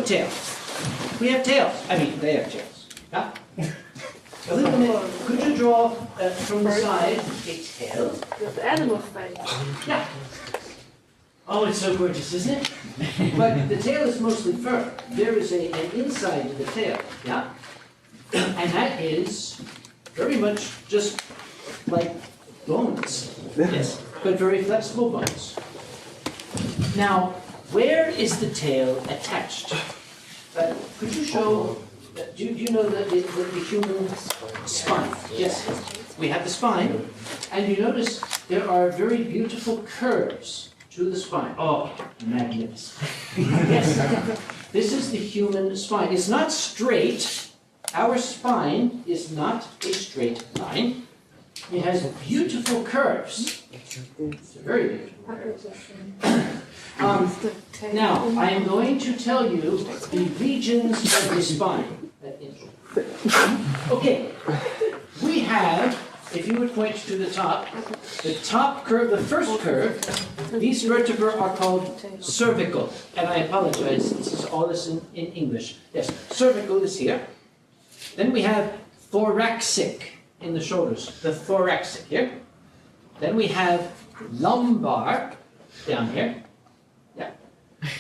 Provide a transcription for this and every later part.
tail. We have tails. I mean, they have tails. Yeah? A little bit. Could you draw from the side a tail? The animal face. Yeah. Oh, it's so gorgeous, isn't it? But the tail is mostly fur. There is an inside to the tail. Yeah? And that is very much just like bones. Yes. But very flexible bones. Now, where is the tail attached? Could you show, do you know the human spine? Yes, we have the spine, and you notice there are very beautiful curves to the spine. Oh, magnificent. Yes, this is the human spine. It's not straight. Our spine is not a straight line. It has beautiful curves. It's very beautiful. Now, I am going to tell you the regions of the spine. Okay, we have, if you would point to the top curve, the first curve, these vertebrae are called cervical. And I apologize, this is all this in English. Yes, cervical is here. Then we have thoracic in the shoulders, the thoracic here. Then we have lumbar down here. Yeah,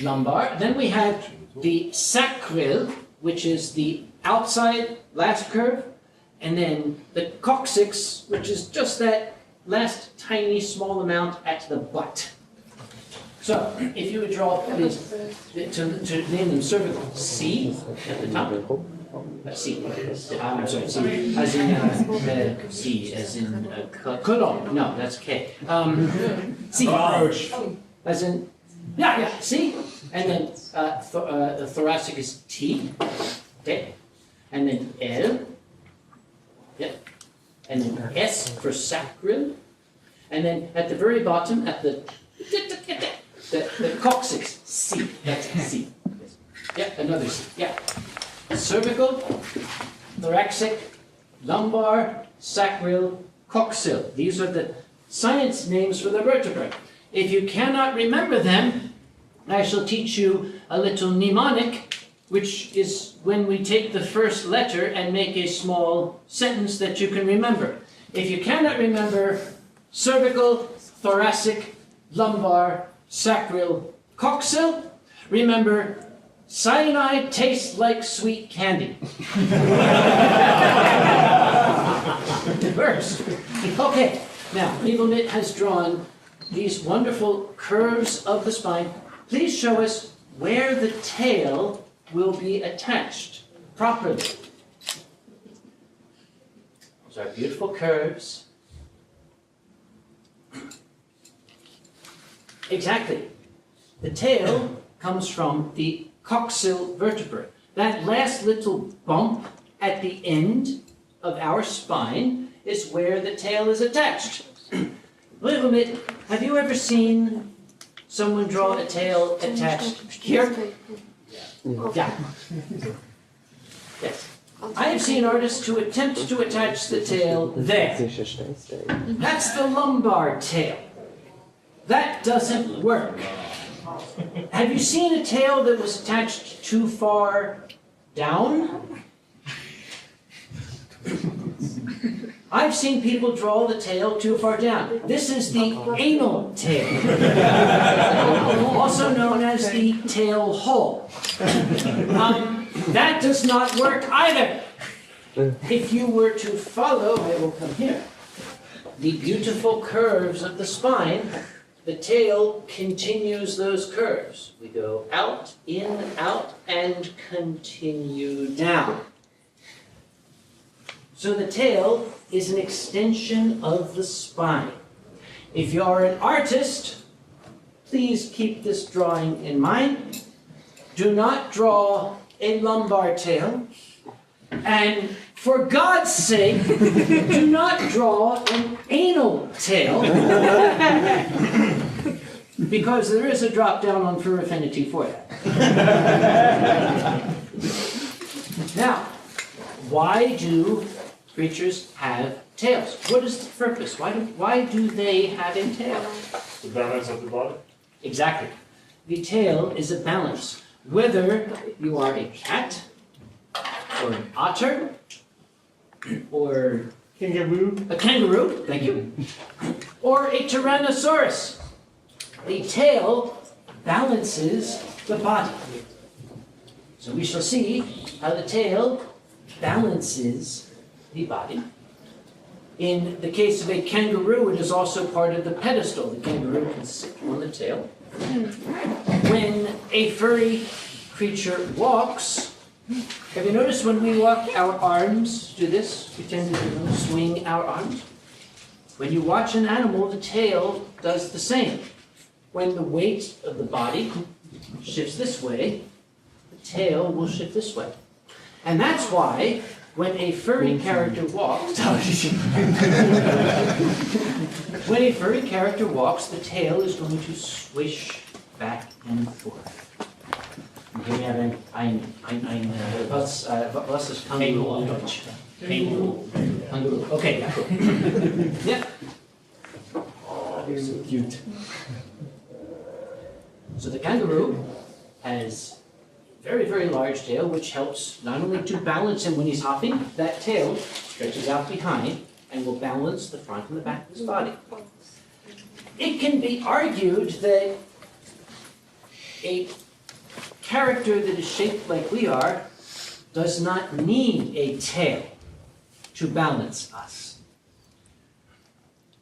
lumbar. Then we have the sacral, which is the outside last curve, and then the coccyx, which is just that last tiny small amount at the butt. So, if you would draw these, to name them cervical, C at the top. C. I'm sorry, C. As in C, as in colon. No, that's K. C. As in, yeah, C. And then the thoracic is T. Okay. And then L. Yeah. And then S for sacral. And then at the very bottom, at the coccyx, C. That's C. Yeah, another C. Yeah. Cervical, thoracic, lumbar, sacral, coxal. These are the science names for the vertebrae. If you cannot remember them, I shall teach you a little mnemonic, which is when we take the first letter and make a small sentence that you can remember. If you cannot remember cervical, thoracic, lumbar, sacral, coxal, remember cyanide tastes like sweet candy. It works. Okay, now Rivalmit has drawn these wonderful curves of the spine. Please show us where the tail will be attached properly. Those are beautiful curves. Exactly. The tail comes from the coxal vertebrae. That last little bump at the end of our spine is where the tail is attached. Rivalmit, have you ever seen someone draw a tail attached here? Yeah. Yes. I have seen artists who attempt to attach the tail there. That's the lumbar tail. That doesn't work. Have you seen a tail that was attached too far down? I've seen people draw the tail too far down. This is the anal tail, also known as the tail hole. That does not work either. If you were to follow, I will come here, the beautiful curves of the spine, the tail continues those curves. We go out, in, out, and continue down. So the tail is an extension of the spine. If you are an artist, please keep this drawing in mind. Do not draw a lumbar tail. And for God's sake, do not draw an anal tail. Because there is a drop down on fur affinity for that. Now, why do creatures have tails? What is the purpose? Why do they have a tail? The balance of the body? Exactly. The tail is a balance. whether you are a cat, or an otter, or a kangaroo, thank you, or a tyrannosaurus. The tail balances the body. So we shall see how the tail balances the body. In the case of a kangaroo, it is also part of the pedestal. The kangaroo can sit on the tail. When a furry creature walks, have you noticed when we walk, our arms do this? We tend to swing our arms. When you watch an animal, the tail does the same. When the weight of the body shifts this way, the tail will shift this way. And that's why when a furry character walks, when a furry character walks, the tail is going to swish back and forth. Und hier wäre was ist Känguru auf Deutsch? Känguru. Okay, ja. Yeah. So cute. So the kangaroo has a very, very large tail, which helps not only to balance him when he's hopping, that tail stretches out behind and will balance the front and the back of his body. It can be argued that a character that is shaped like we are does not need a tail to balance us.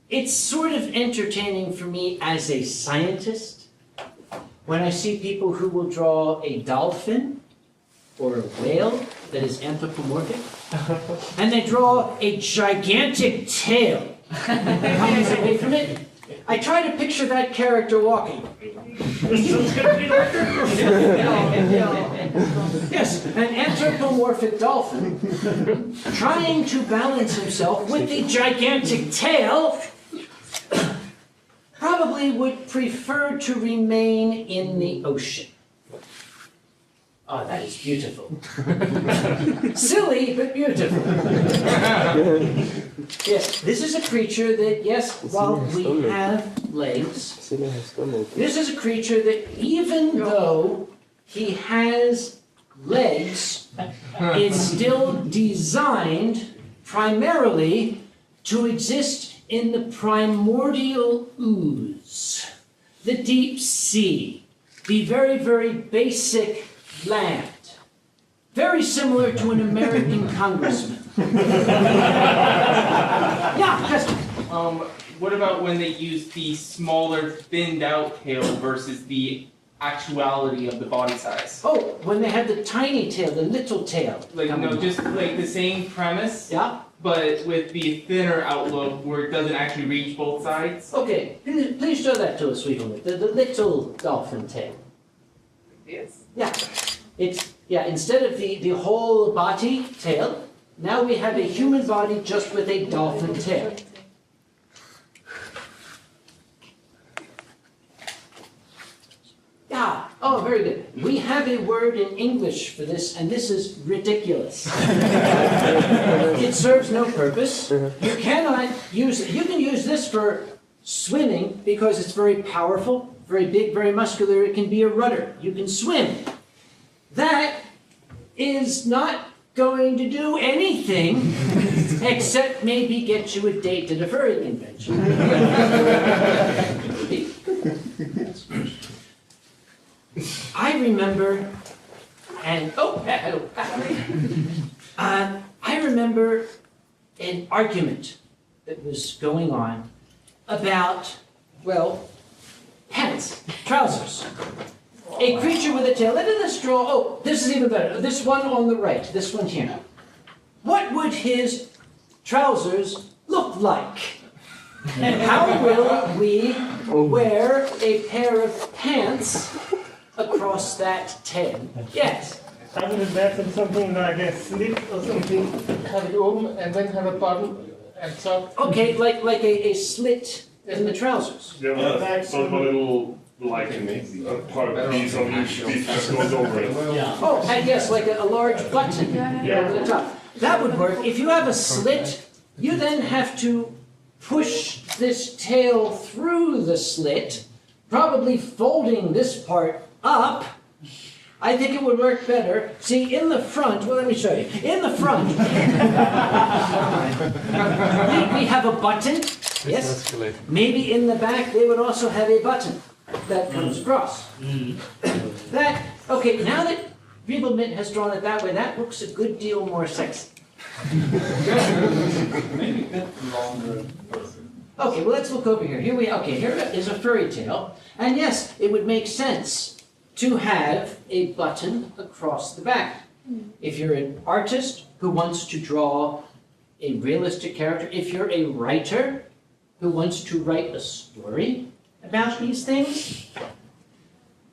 It's sort of entertaining for me as a scientist when I see people who will draw a dolphin or a whale that is anthropomorphic, and they draw a gigantic tail comes away from it. I try to picture that character walking. Yes, an anthropomorphic dolphin trying to balance himself with a gigantic tail probably would prefer to remain in the ocean. Oh, that is beautiful. Silly, but beautiful. Yes, this is a creature that, yes, while we have legs, this is a creature that even though he has legs, is still designed primarily to exist in the primordial ooze, the deep sea, the very, very basic land. Very similar to an American congressman. Yeah, yes. What about when they use the smaller, thinned out tail versus the actuality of the body size? Oh, when they have the tiny tail, the little tail. Like, no, just like the same premise, Yeah? but with the thinner outlook where it doesn't actually reach both sides. Okay, please show that to us, Rivalmit. The little dolphin tail. Yes. Yeah. It's, yeah, instead of the whole body tail, now we have a human body just with a dolphin tail. Yeah, oh, very good. We have a word in English for this, and this is ridiculous. It serves no purpose. You cannot use it. You can use this for swimming because it's very powerful, very big, very muscular. It can be a rudder. You can swim. That is not going to do anything except maybe get you a date at a furry convention. I remember, and I remember an argument that was going on about, well, pants, trousers. A creature with a tail. Let's draw, oh, this is even better. This one on the right, this one here. What would his trousers look like? How will we wear a pair of pants across that tail? Yes? I would imagine something like a slit or something, have it open and then have a bottom and top. Okay, like a slit in the trousers. Yeah, so a little, like, a part of piece on each piece just goes over it. Yeah. Oh, and yes, like a large button over the top. That would work. If you have a slit, you then have to push this tail through the slit, probably folding this part up, I think it would work better. See, in the front, well, let me show you. In the front, we have a button, yes? Maybe in the back, they would also have a button that comes across. That, okay, now that Rivalmit has drawn it that way, that looks a good deal more sexy. Maybe a bit longer. Okay, well, let's look over here. Here is a furry tail. And yes, it would make sense to have a button across the back. If you're an artist who wants to draw a realistic character, if you're a writer who wants to write a story about these things,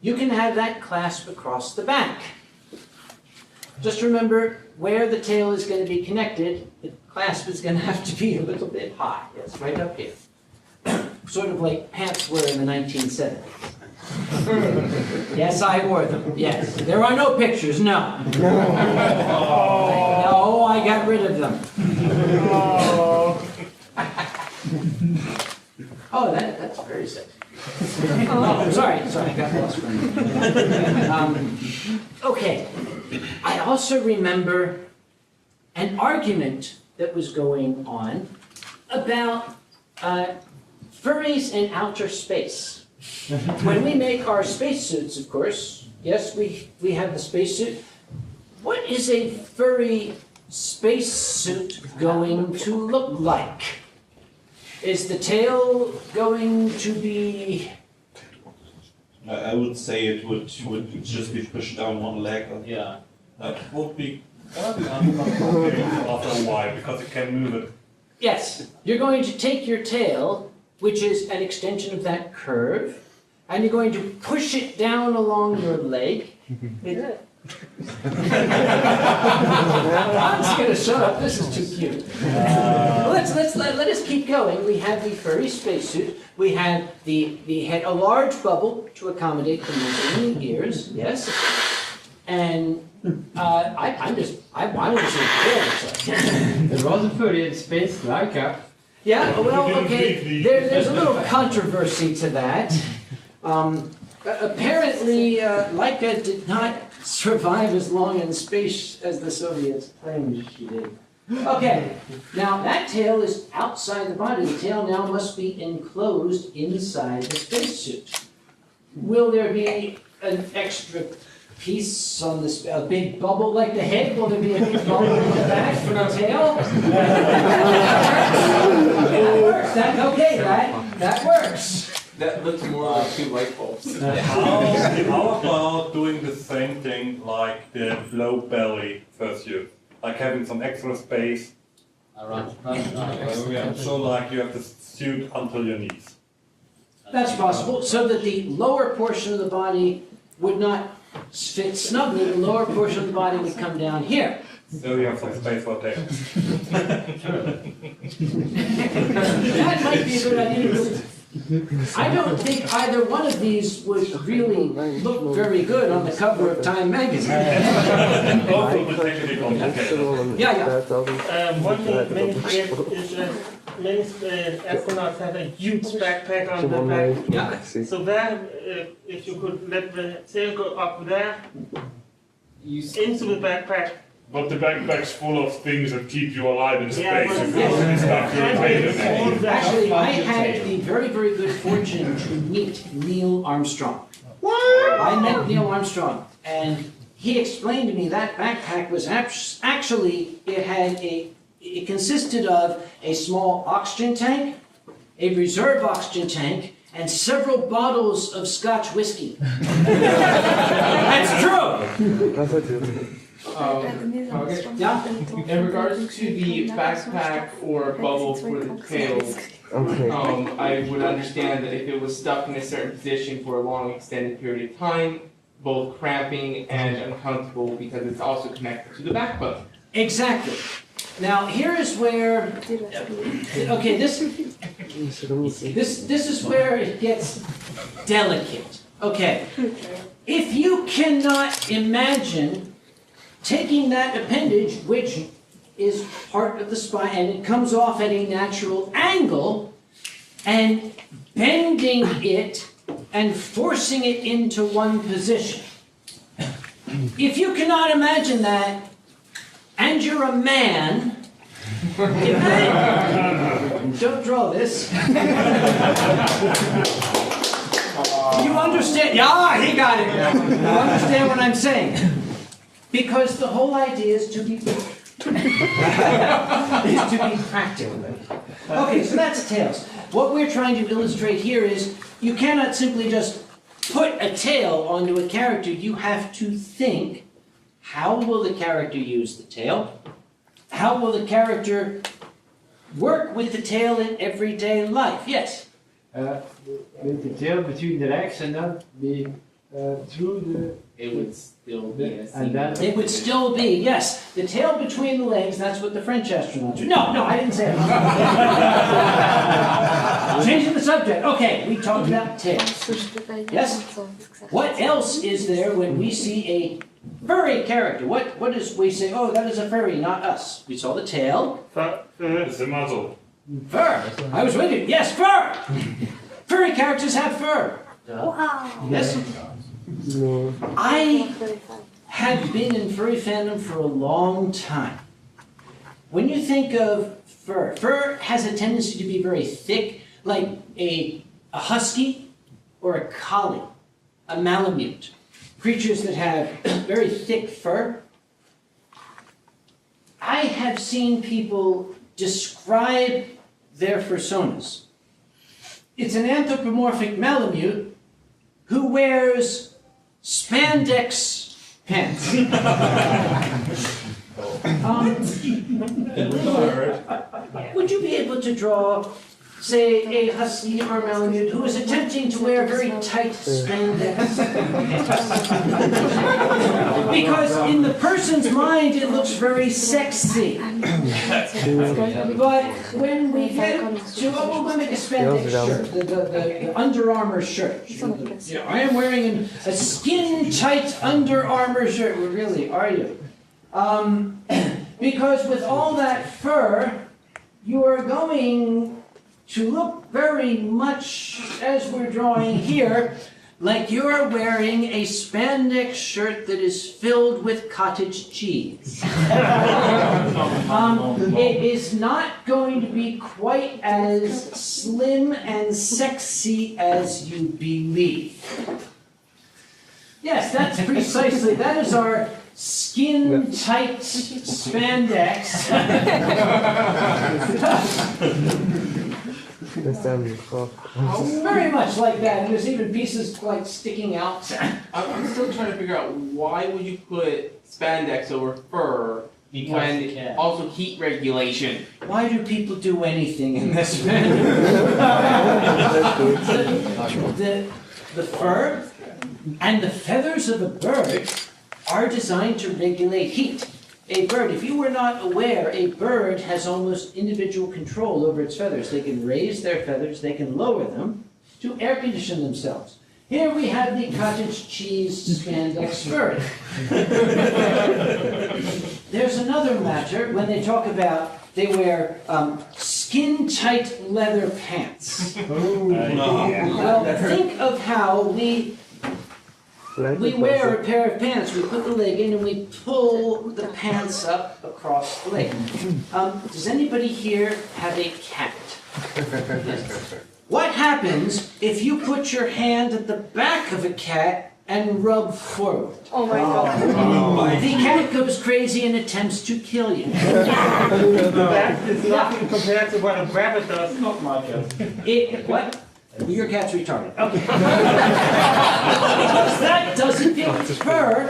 you can have that clasp across the back. Just remember where the tail is going to be connected, the clasp is going to have to be a little bit high. Yes, right up here. Sort of like pants were in the 1970s. Yes, I wore them. Yes. There are no pictures, no. No, I got rid of them. Oh, that's very sexy. Oh, sorry, I got lost for a minute. Okay. I also remember an argument that was going on about furries in outer space. When we make our spacesuits, of course, yes, we have the spacesuit. What is a furry spacesuit going to look like? Is the tail going to be... I would say it would just be pushed down one leg. Yeah. That would be Uncomfortable after a while because you can move it. Yes, you're going to take your tail, which is an extension of that curve, and you're going to push it down along your leg. I'm just going to shut up. This is too cute. Let us keep going. We have the furry spacesuit. We have the head, a large bubble to accommodate the muzzle and the ears. Yes, and I want to see the tail. There was a furry in space, Laika. Yeah. Well, okay. There's a little controversy to that. Apparently, Laika did not survive as long in space as the Soviets claimed she did. Okay, now that tail is outside the body. The tail now must be enclosed inside the spacesuit. Will there be an extra piece on this, a big bubble like the head? Will there be a big bubble in the back for the tail? That works. That works. That looks more like two light bulbs. How about doing the same thing like the low belly fursuit? Like having some extra space. So like you have the suit until your knees. That's possible, so that the lower portion of the body would not fit snugly. The lower portion of the body would come down here. So you have some space for tail. That might be a good idea. I don't think either one of these would really look very good on the cover of Time magazine. Both will be technically complicated. Yeah. One thing many forget is that many astronauts have a huge backpack on the back. Yeah. So there, if you could let the tail go up there, into the backpack. But the backpack's full of things that keep you alive in space. Yeah, If you start to retain it. Actually, I had the very, very good fortune to meet Neil Armstrong. I met Neil Armstrong, and he explained to me that backpack was actually, it consisted of a small oxygen tank, a reserve oxygen tank, and several bottles of Scotch whiskey. That's true! Yeah. In regards to the backpack or bubble for the tail, I would understand that if it was stuck in a certain position for a long extended period of time, both cramping and uncomfortable because it's also connected to the back bone. Exactly. Now here is where, okay, this is where it gets delicate. Okay, if you cannot imagine taking that appendage, which is part of the spine, and it comes off at a natural angle, and bending it and forcing it into one position. If you cannot imagine that, and you're a man, don't draw this. You understand? Yeah, he got it. You understand what I'm saying? Because the whole idea is to be practical. Okay, so that's tails. What we're trying to illustrate here is you cannot simply just put a tail onto a character. You have to think, how will the character use the tail? How will the character work with the tail in everyday life? Yes? With the tail between the legs and then be through the... It would still be a And then... It would still be, yes, the tail between the legs, that's what the French astronauts do. No, I didn't say it. Changing the subject. Okay, we talked about tails. Yes? What else is there when we see a furry character? What is we say, oh, that is a furry, not us. We saw the tail. It's the muzzle. Fur. I was with you. Yes, fur. Furry characters have fur. Wow. Yes? I have been in furry fandom for a long time. When you think of fur, fur has a tendency to be very thick, like a husky or a collie, a malamute. Creatures that have very thick fur. I have seen people describe their fursonas. It's an anthropomorphic malamute who wears spandex pants. Would you be able to draw, say, a husky or malamute who is attempting to wear very tight spandex? Because in the person's mind it looks very sexy. But when we get to, oh, we'll make a spandex shirt, the Under Armour shirt. I am wearing a skin-tight Under Armour shirt. Well, really, are you? Because with all that fur, you are going to look very much, as we're drawing here, like you're wearing a spandex shirt that is filled with cottage cheese. It is not going to be quite as slim and sexy as you believe. Yes, that's precisely, that is our skin-tight spandex. Very much like that, and there's even pieces like sticking out. I'm still trying to figure out why would you put spandex over fur when also heat regulation? Why do people do anything in this the fur and the feathers of a bird are designed to regulate heat. A bird, if you were not aware, a bird has almost individual control over its feathers. They can raise their feathers, they can lower them to air condition themselves. Here we have the cottage cheese spandex bird. There's another matter when they talk about they wear skin-tight leather pants. Well, think of how we wear a pair of pants, we put the leg in and we pull the pants up across the leg. Does anybody here have a cat? What happens if you put your hand at the back of a cat and rub forward? Oh my god. The cat goes crazy and attempts to kill you. That is nothing compared to what a rabbit does. Not my cat. What? Your cat's retarded. Okay. Because that doesn't fit fur.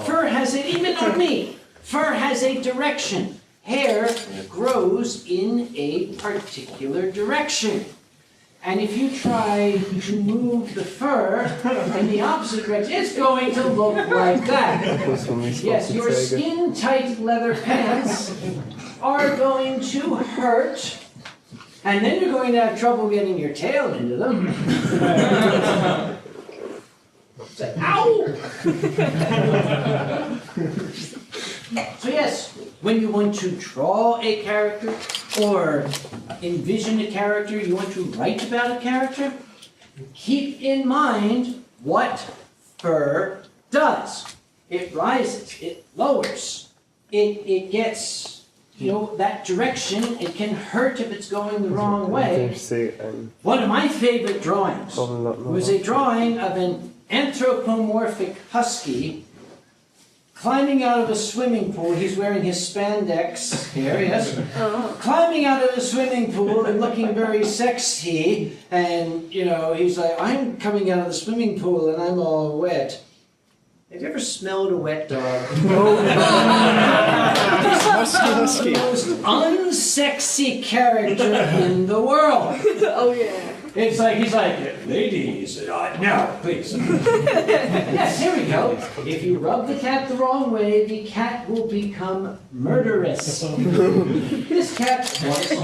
Fur has it, even on me. Fur has a direction. Hair grows in a particular direction. And if you try to move the fur in the opposite direction, it's going to look like that. Yes, your skin-tight leather pants are going to hurt. And then you're going to have trouble getting your tail into them. Say, ow! So yes, when you want to draw a character or envision a character, you want to write about a character, keep in mind what fur does. it rises, it lowers, it gets, you know, that direction. It can hurt if it's going the wrong way. One of my favorite drawings was a drawing of an anthropomorphic husky climbing out of a swimming pool. He's wearing his spandex here, yes. Climbing out of a swimming pool and looking very sexy. And, you know, he's like, I'm coming out of the swimming pool and I'm all wet. Have you ever smelled a wet dog? This is the most unsexy character in the world. Oh yeah. It's like, he's like, ladies, no, please. Yes, here we go. If you rub the cat the wrong way, the cat will become murderous. This cat wants to.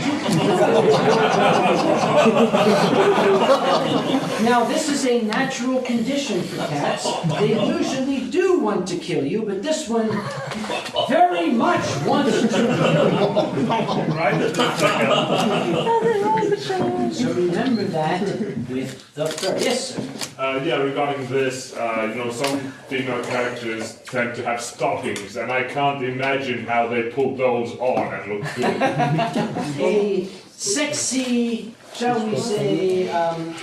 Now, this is a natural condition for cats. They usually do want to kill you, but this one very much wants to kill you. So remember that with the fur. Yes, sir. Yeah, regarding this, you know, some female characters tend to have stockings, and I can't imagine how they put those on and look good. A sexy, shall we say,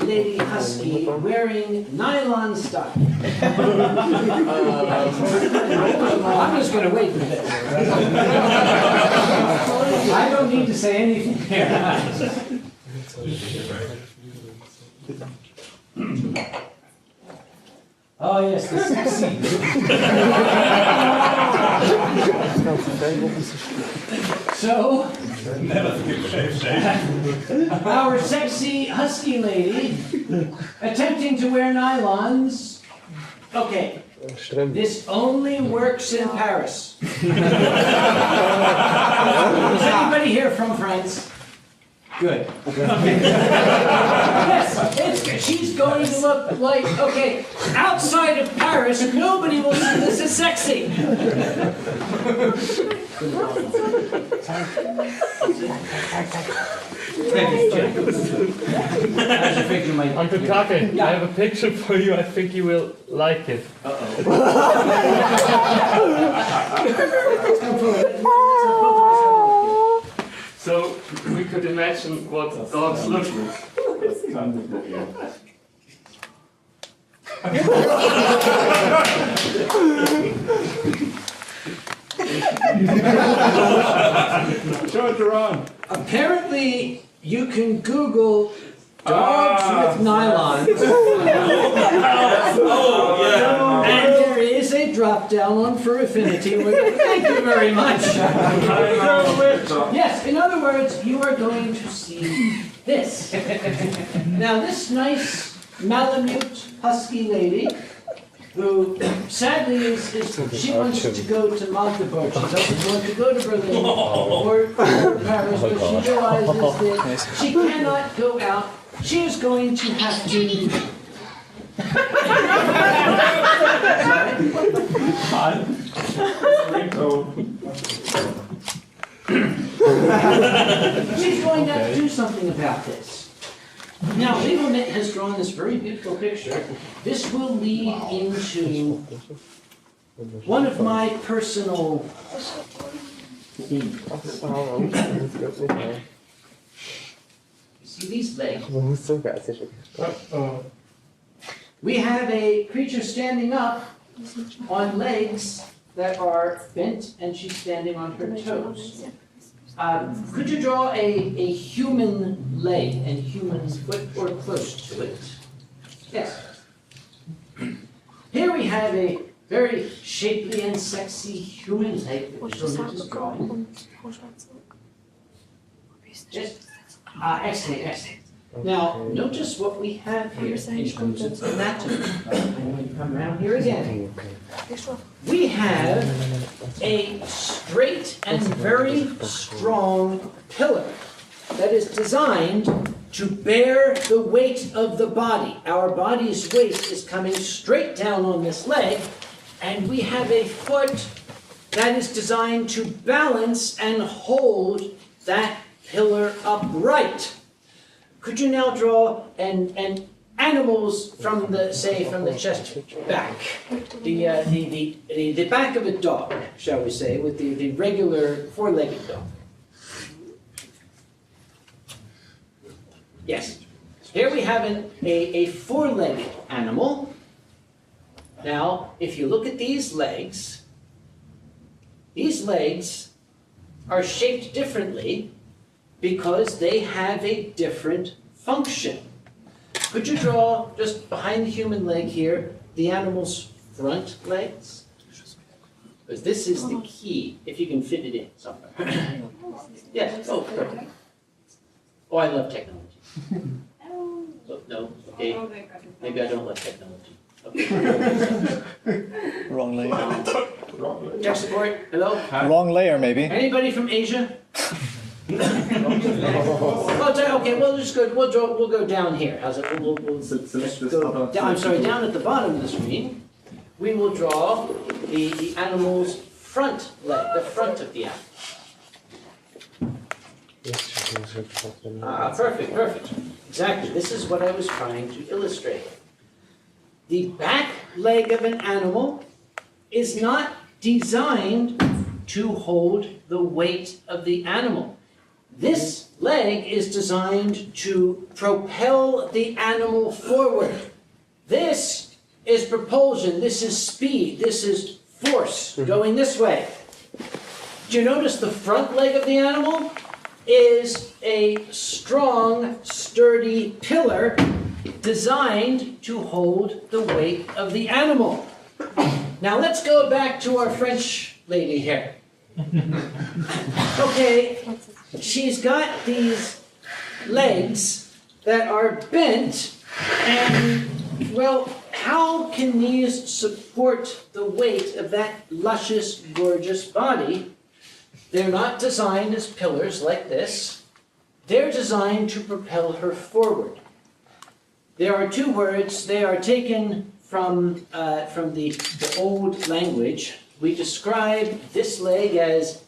lady husky wearing nylon stockings. I'm just going to wait for this. I don't need to say anything here. Oh yes, the sexy. So, our sexy husky lady attempting to wear nylons. Okay, this only works in Paris. Is anybody here from France? Good. Okay. Yes, it's good. She's going to look like, okay, outside of Paris, nobody will see this as sexy. Uncle Kage, I have a picture for you. I think you will like it. So we could imagine what dogs look like. Show it to Ron. Apparently, you can Google dogs with nylons. And there is a drop down on for affinity. Thank you very much. Yes, in other words, you are going to see this. Now, this nice Malamute husky lady, who sadly she wants to go to Magdeburg. She doesn't want to go to Berlin or Paris, but she realizes that she cannot go out. She is going to have to. She's going to have to do something about this. Now, Rivalmit has drawn this very beautiful picture. This will lead into one of my personal themes. See these legs? We have a creature standing up on legs that are bent, and she's standing on her toes. Could you draw a human leg and human foot or close to it? Yes. Here we have a very shapely and sexy human leg that Rivalmit is drawing. Yes. Excellent. Now, notice what we have here in terms of anatomy. I'm going to come around here again. We have a straight and very strong pillar that is designed to bear the weight of the body. Our body's weight is coming straight down on this leg, and we have a foot that is designed to balance and hold that pillar upright. Could you now draw and animals from the, say, from the chest back, the back of a dog, shall we say, with the regular four-legged dog. Yes. Here we have a four-legged animal. Now, if you look at these legs are shaped differently because they have a different function. Could you draw, just behind the human leg here, the animal's front legs? Because this is the key, if you can fit it in somewhere. Yes, oh, perfect. Oh, I love technology. Oh, no, okay, maybe I don't love technology. Okay. Wrong layer. Tech support, hello? Wrong layer, maybe. Anybody from Asia? Okay, we'll just go. We'll go down here. How's it? We'll just go down. I'm sorry, down at the bottom of the screen. We will draw the animal's front leg, the front of the animal. Perfect, perfect. Exactly. This is what I was trying to illustrate. The back leg of an animal is not designed to hold the weight of the animal. This leg is designed to propel the animal forward. This is propulsion, this is speed, this is force going this way. Do you notice the front leg of the animal is a strong, sturdy pillar designed to hold the weight of the animal. Now let's go back to our French lady here. Okay, she's got these legs that are bent, and, well, how can these support the weight of that luscious, gorgeous body? They're not designed as pillars like this. They're designed to propel her forward. There are two words. They are taken from the old language. We describe this leg as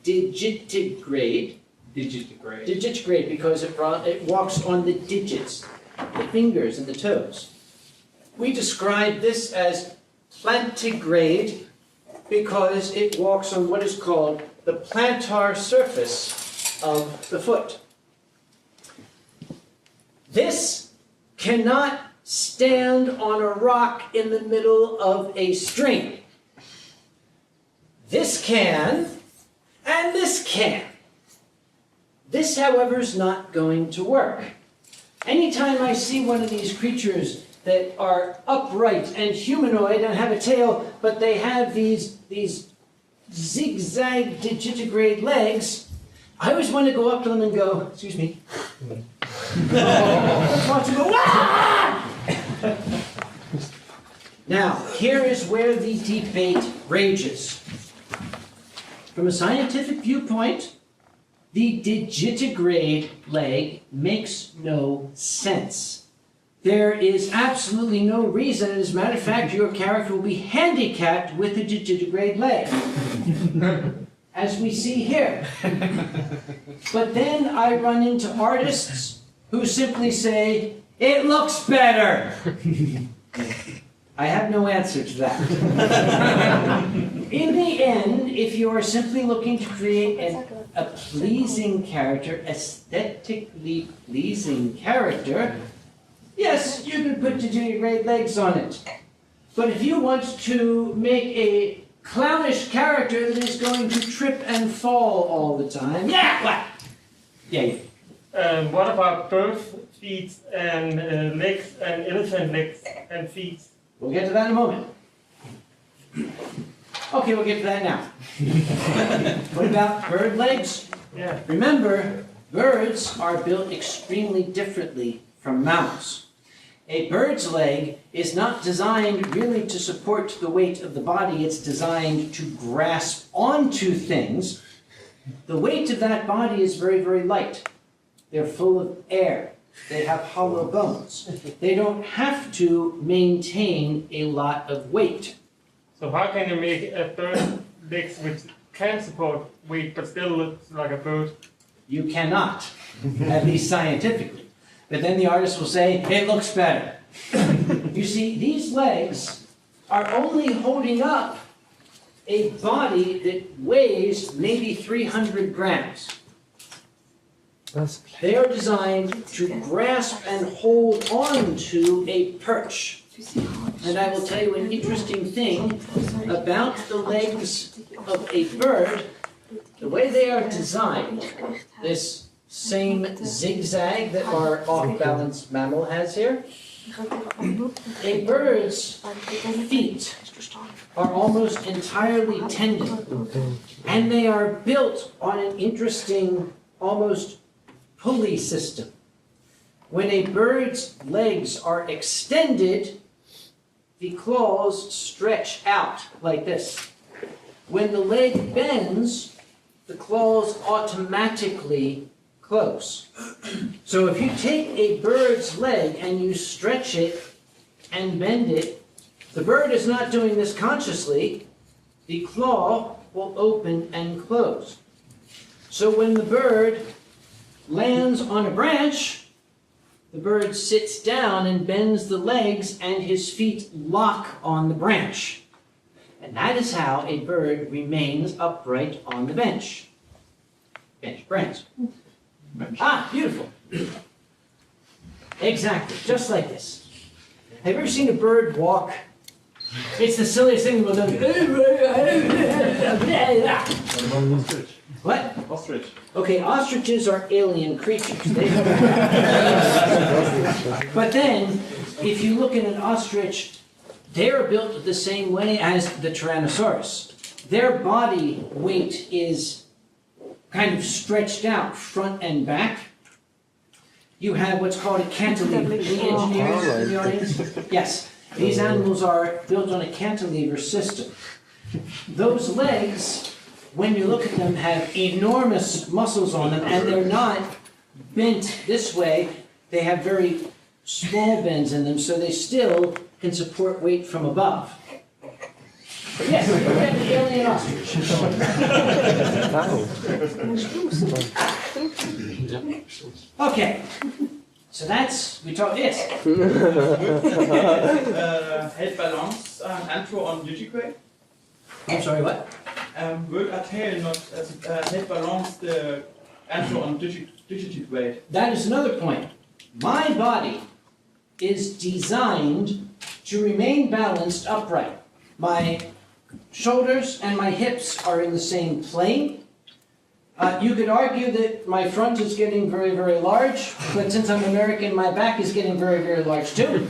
digitigrade. Digitigrade. Digitigrade because it walks on the digits, the fingers and the toes. We describe this as plantigrade because it walks on what is called the plantar surface of the foot. This cannot stand on a rock in the middle of a stream. This can, and this can. This, however, is not going to work. Anytime I see one of these creatures that are upright and humanoid and have a tail, but they have these zigzag digitigrade legs, I always want to go up to them and go, excuse me. I just want to go, ah! Now, here is where the debate rages. From a scientific viewpoint, the digitigrade leg makes no sense. There is absolutely no reason, as a matter of fact, your character will be handicapped with a digitigrade leg, as we see here. But then I run into artists who simply say, it looks better. I have no answer to that. In the end, if you are simply looking to create a pleasing character, aesthetically pleasing character, yes, you can put digitigrade legs on it. But if you want to make a clownish character that is going to trip and fall all the time, yeah, what? Yeah. What about bird feet and legs and elephant legs and feet? We'll get to that in a moment. Okay, we'll get to that now. What about bird legs? Yeah. Remember, birds are built extremely differently from mammals. A bird's leg is not designed really to support the weight of the body. It's designed to grasp onto things. The weight of that body is very, very light. They're full of air. They have hollow bones. They don't have to maintain a lot of weight. So how can you make a bird legs which can support weight but still looks like a bird? You cannot, at least scientifically. But then the artist will say, it looks better. You see, these legs are only holding up a body that weighs maybe 300 grams. They are designed to grasp and hold on to a perch. And I will tell you an interesting thing about the legs of a bird. The way they are designed, this same zigzag that our off-balance mammal has here, a bird's feet are almost entirely tendon, and they are built on an interesting, almost pulley system. When a bird's legs are extended, the claws stretch out like this. When the leg bends, the claws automatically close. So if you take a bird's leg and you stretch it and bend it, the bird is not doing this consciously. The claw will open and close. So when the bird lands on a branch, the bird sits down and bends the legs and his feet lock on the branch. And that is how a bird remains upright on the bench. Branch. Ah, beautiful. Exactly, just like this. Have you ever seen a bird walk? It's the silliest thing in the world. What? Ostrich. Okay, ostriches are alien creatures. But then, if you look at an ostrich, they are built the same way as the Tyrannosaurus. Their body weight is kind of stretched out front and back. You have what's called a cantilever. Any engineers in the audience? Yes. These animals are built on a cantilever system. Those legs, when you look at them, have enormous muscles on them, and they're not bent this way. They have very small bends in them, so they still can support weight from above. But yes, look at the alien ostrich. Okay, so that's, we talked, yes. Head balance Antro on Digitigrade? I'm sorry, what? Work at tail not head balance the Antro on Digitigrade. That is another point. My body is designed to remain balanced upright. My shoulders and my hips are in the same plane. You could argue that my front is getting very, very large, but since I'm American, my back is getting very, very large too.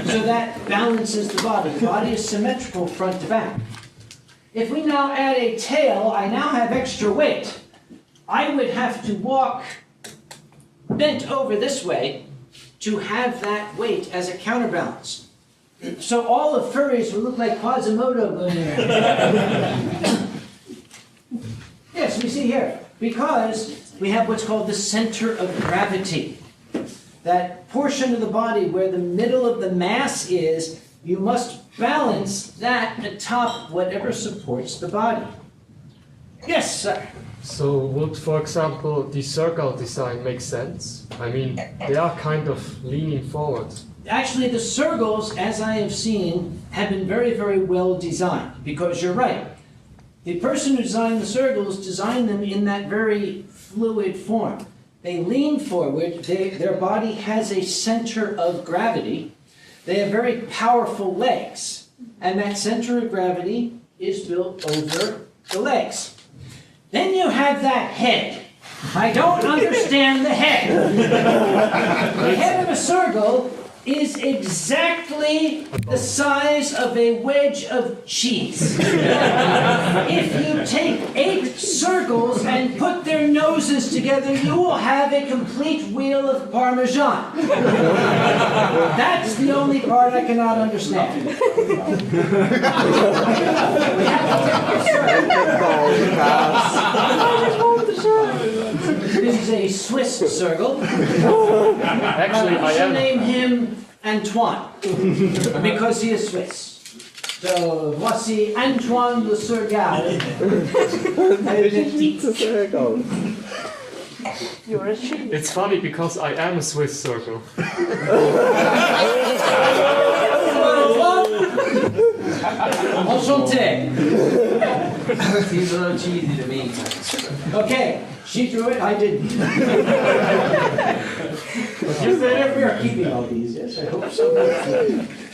So that balances the body. The body is symmetrical front to back. If we now add a tail, I now have extra weight. I would have to walk bent over this way to have that weight as a counterbalance. So all the furries would look like Quasimodo going there. Yes, we see here, because we have what's called the center of gravity. That portion of the body where the middle of the mass is, you must balance that atop whatever supports the body. Yes, sir. So would, for example, the Sergal design make sense? I mean, they are kind of leaning forward. Actually, the Sergals, as I have seen, have been very, very well designed, because you're right. The person who designed the Sergals designed them in that very fluid form. They lean forward, their body has a center of gravity, they have very powerful legs, and that center of gravity is built over the legs. Then you have that head. I don't understand the head. The head of a Sergal is exactly the size of a wedge of cheese. If you take 8 Sergals and put their noses together, you will have a complete wheel of Parmesan. That's the only part I cannot understand. We have to take this is a Swiss Sergal. Actually, I should am. name him Antoine, because he is Swiss. So, voici Antoine le Sergal. You're a sheep. It's funny because I am a Swiss Sergal. Enchanté. Seems a little cheesy to me. Okay, she drew it, I didn't. We are keeping all these, yes, I hope so.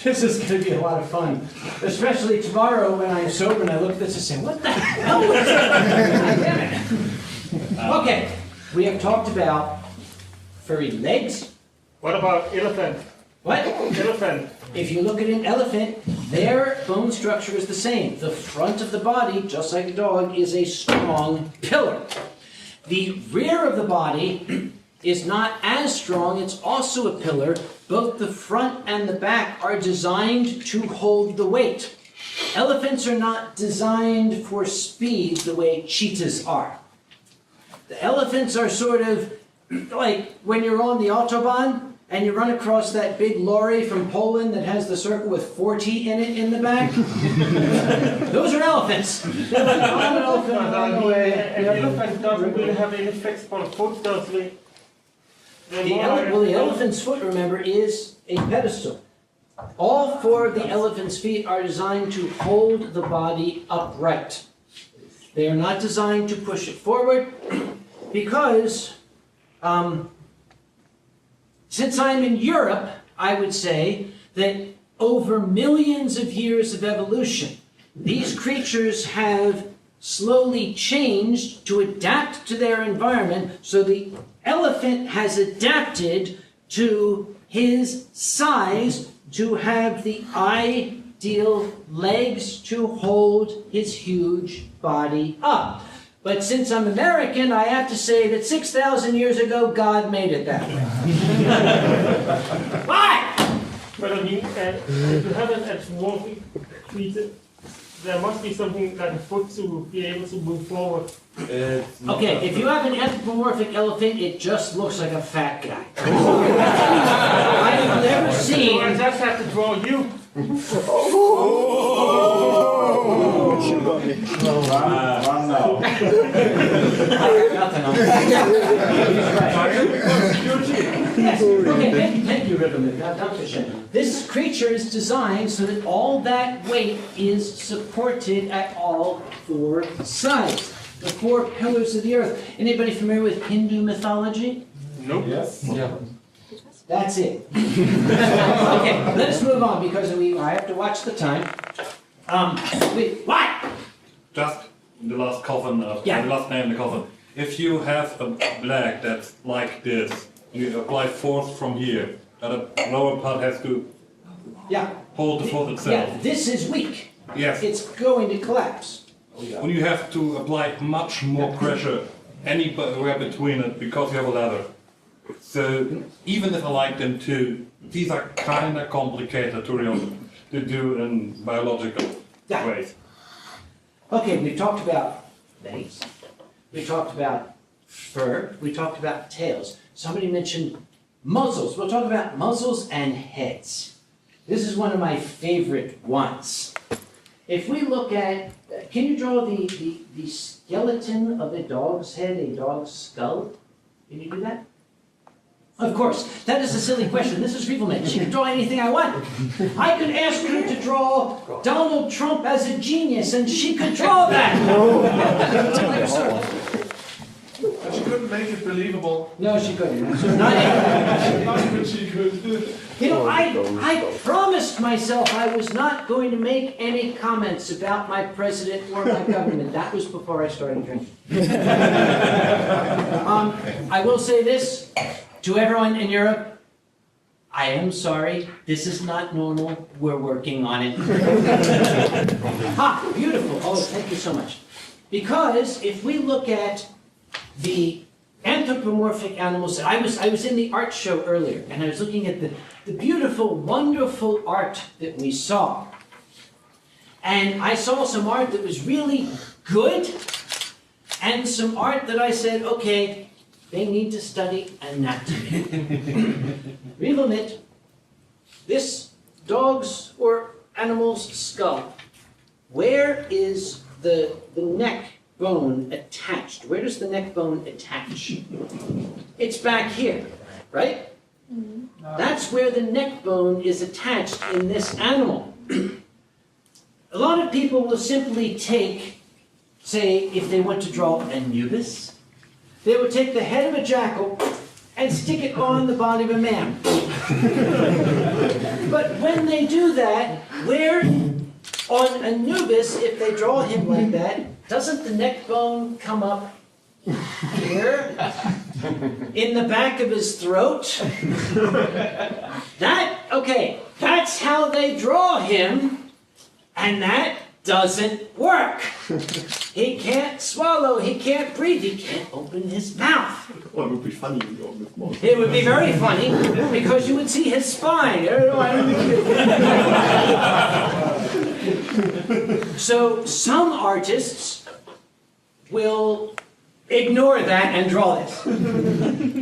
This is going to be a lot of fun. Especially tomorrow when I'm sober and I look at this and say, what the hell was that? Okay, we have talked about furry legs. What about elephant? What? Elephant. If you look at an elephant, their bone structure is the same. The front of the body, just like a dog, is a strong pillar. The rear of the body is not as strong, it's also a pillar. Both the front and the back are designed to hold the weight. Elephants are not designed for speed the way cheetahs are. The elephants are sort of like when you're on the Autobahn and you run across that big lorry from Poland that has the circle with 40 in it in the back. Those are elephants. They're like, oh, I'm an elephant, I'm on the way. An elephant doesn't really have any flexible foot, does it? The elephant's foot, remember, is a pedestal. All four of the elephant's feet are designed to hold the body upright. They are not designed to push it forward because since I'm in Europe, I would say that over millions of years of evolution, these creatures have slowly changed to adapt to their environment, so the elephant has adapted to his size to have the ideal legs to hold his huge body up. But since I'm American, I have to say that 6,000 years ago, God made it that way. Why? But I mean, if you have an anthropomorphic creature, there must be something like a foot to be able to move forward. Okay, if you have an anthropomorphic elephant, it just looks like a fat guy. I have never seen... So I just have to draw you. Run now. Nothing on Yes. Okay, thank you, Rivalmit. This creature is designed so that all that weight is supported at all four sides. The four pillars of the earth. Anybody familiar with Hindu mythology? Nope. Yes. Yeah. That's it. Okay, let us move on because I have to watch the time. What? Just the last coffin, the last name in the coffin. If you have a black that's like this, you apply force from here, and the lower part has to hold the force itself. Yeah, this is weak. Yes. It's going to collapse. When you have to apply much more pressure anywhere between it because you have a ladder. So even if I like them too, these are kind of complicated to do in biological ways. Okay, we've talked about legs, we talked about fur, we talked about tails. Somebody mentioned muzzles. We'll talk about muzzles and heads. This is one of my favorite ones. If we look at, can you draw the skeleton of a dog's head, a dog's skull? Can you do that? Of course, that is a silly question. This is Rivalmit. She can draw anything I want. I could ask her to draw Donald Trump as a genius, and she could draw that. But she couldn't make it believable. No, she couldn't. So not even she could. You know, I promised myself I was not going to make any comments about my president or my government. That was before I started drinking. I will say this. To everyone in Europe, I am sorry, this is not normal, we're working on it. Ha, beautiful, oh, thank you so much. Because if we look at the anthropomorphic animals, I was in the art show earlier, and I was looking at the beautiful, wonderful art that we saw. And I saw some art that was really good, and some art that I said, okay, they need to study anatomy. Rivalmit, this dog's or animal's skull, where is the neck bone attached? Where does the neck bone attach? It's back here, right? That's where the neck bone is attached in this animal. A lot of people will simply take, say, if they want to draw Anubis, they would take the head of a jackal and stick it on the body of a man. But when they do that, where on Anubis, if they draw him like that, doesn't the neck bone come up here? In the back of his throat? Okay, that's how they draw him, and that doesn't work. He can't swallow, he can't breathe, he can't open his mouth. Well, it would be funny. It would be very funny, because you would see his spine. So some artists will ignore that and draw this.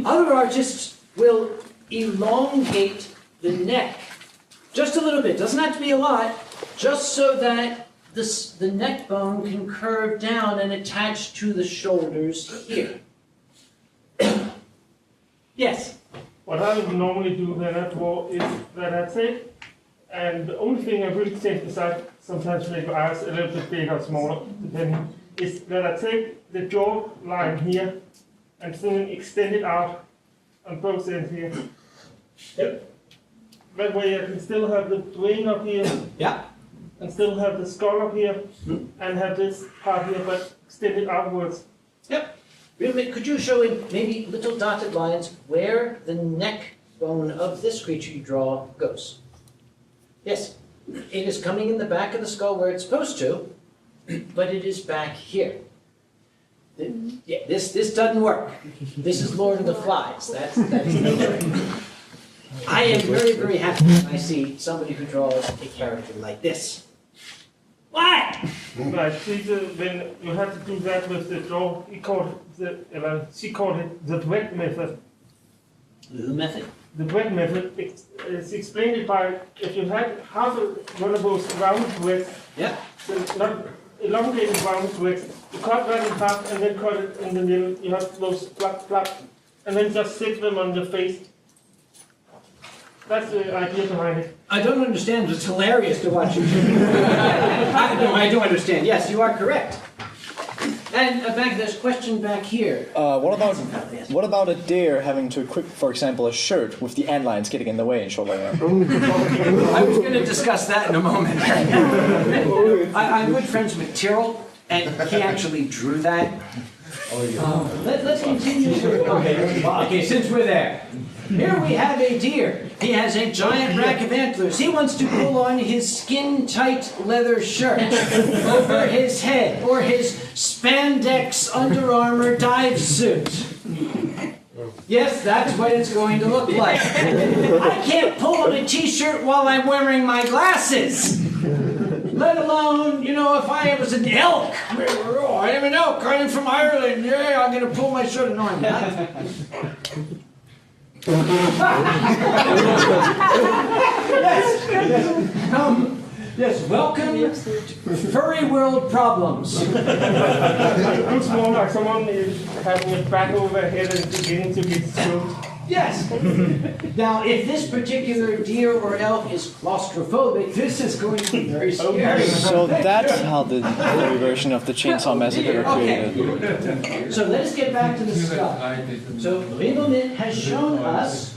Other artists will elongate the neck just a little bit, doesn't have to be a lot, just so that the neck bone can curve down and attach to the shoulders here. Yes? What I would normally do when I draw is that I take, and the only thing I really take besides sometimes make my eyes a little bit bigger or smaller, depending, is that I take the jaw line here and then extend it out on both ends here. Yep. That way I can still have the brain up here. Yeah. And still have the skull up here, and have this part here, but extend it outwards. Yep. Could you show in maybe little dotted lines where the neck bone of this creature you draw goes? Yes. It is coming in the back of the skull where it's supposed to, but it is back here. Yeah, this doesn't work. This is Lord of the Flies. That's I am very, very happy when I see somebody who draws a character like this. What? Right, see, when you have to do that with the jaw, she called it the Dweck method. The method? The Dweck method is explained by if you had half one of those round Dwecks, yeah, not elongated round Dwecks, you cut that in half and then cut it in the middle. You have those flap, and then just stick them on your face. That's the idea behind it. I don't understand, but it's hilarious to watch you. I do understand. Yes, you are correct. And there's a question back here. What about a deer having to equip, for example, a shirt with the antlines getting in the way and shoulder arm? I was going to discuss that in a moment. I'm good friends with Tyrrell, and he actually drew that. Let's continue. Okay, since we're there. Here we have a deer. He has a giant rack of antlers. He wants to pull on his skin-tight leather shirt over his head, or his spandex Under Armour dive suit. Yes, that's what it's going to look like. I can't pull on a t-shirt while I'm wearing my glasses. Let alone, if I was an elk. Oh, I am an elk. I'm from Ireland. Yeah, I'm going to pull my shirt. No, I'm not. Yes, welcome to Furry World Problems. It looks more like someone is having a back over their head and beginning to get stroked. Yes. Now, if this particular deer or elk is claustrophobic, this is going to be very scary. So that's how the furry version of the Chainsaw Massacre created. Okay. So let's get back to the skull. So Rivalmit has shown us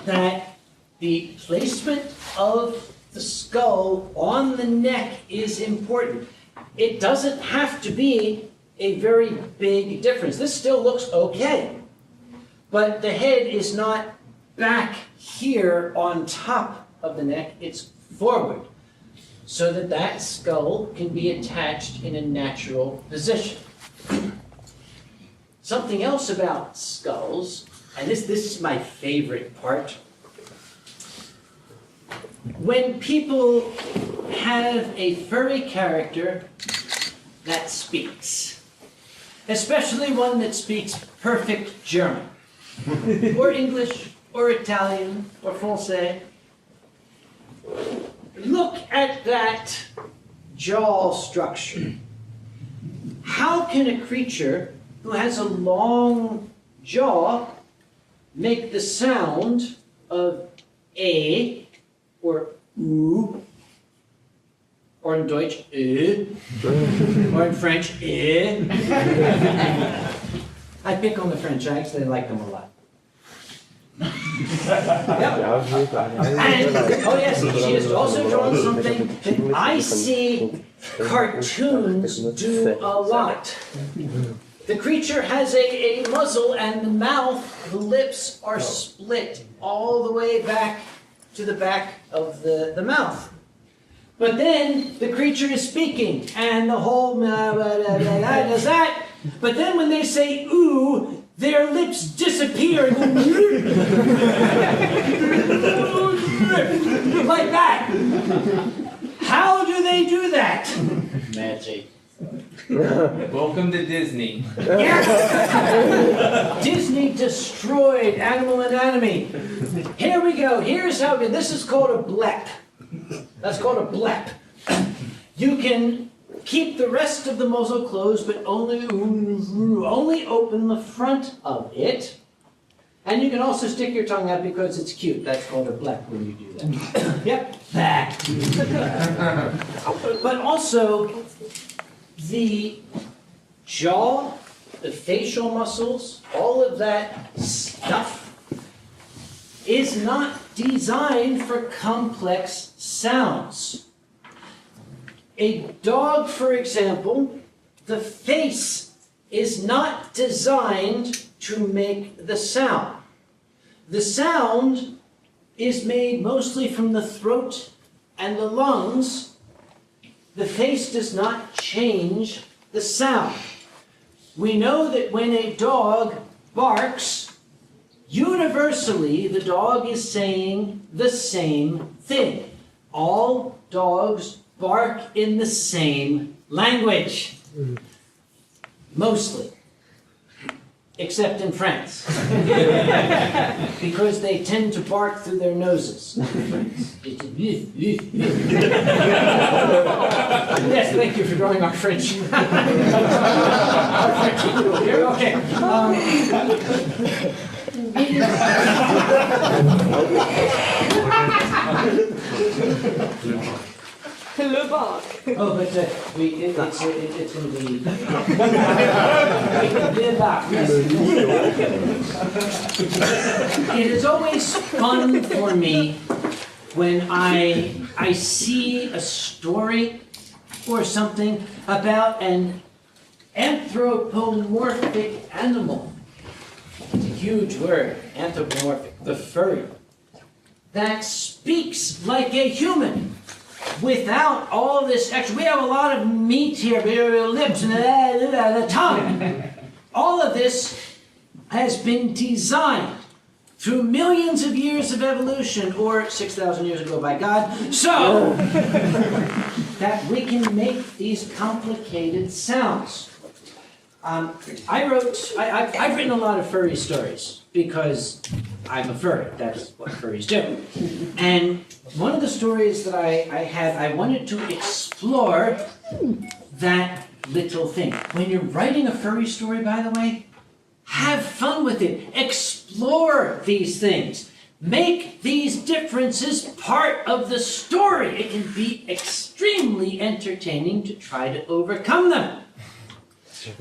that the placement of the skull on the neck is important. It doesn't have to be a very big difference. This still looks okay. But the head is not back here on top of the neck, it's forward, so that that skull can be attached in a natural position. Something else about skulls, and this is my favorite part. When people have a furry character that speaks, especially one that speaks perfect German, or English, or Italian, or Francais. Look at that jaw structure. how can a creature who has a long jaw make the sound of a or oo, or in Deutsch, or in French, I pick on the French, I actually like them a lot. Yep. And, oh yes, she has also drawn something that I see cartoons do a lot. The creature has a muzzle and the mouth, the lips are split all the way back to the back of the mouth. But then the creature is speaking and the whole does that. But then when they say ooh, their lips disappear and go like that. How do they do that? Magic. Welcome to Disney. Yes! Disney destroyed animal anatomy. Here we go. Here's how good. This is called a blep. That's called a blep. You can keep the rest of the muzzle closed, but only open the front of it. And you can also stick your tongue out because it's cute. That's called a blep when you do that. Yep, that. But also, the jaw, the facial muscles, all of that stuff is not designed for complex sounds. A dog, for example, the face is not designed to make the sound. The sound is made mostly from the throat and the lungs. The face does not change the sound. We know that when a dog barks, universally the dog is saying the same thing. All dogs bark in the same language. Mostly. Except in France. Because they tend to bark through their noses. Yes, thank you for drawing our French. Our French equal here. Okay. Le bark. Oh, but it's going to be... Le bark, yes. It is always fun for me when I see a story or something about an anthropomorphic animal. It's a huge word, anthropomorphic, the furry, that speaks like a human. Without all this extra, we have a lot of meat here, lips and the tongue. All of this has been designed through millions of years of evolution, or 6,000 years ago by God, so that we can make these complicated sounds. I've written a lot of furry stories because I'm a furry. That's what furries do. And one of the stories that I wanted to explore that little thing. When you're writing a furry story, by the way, have fun with it. Explore these things. Make these differences part of the story. It can be extremely entertaining to try to overcome them.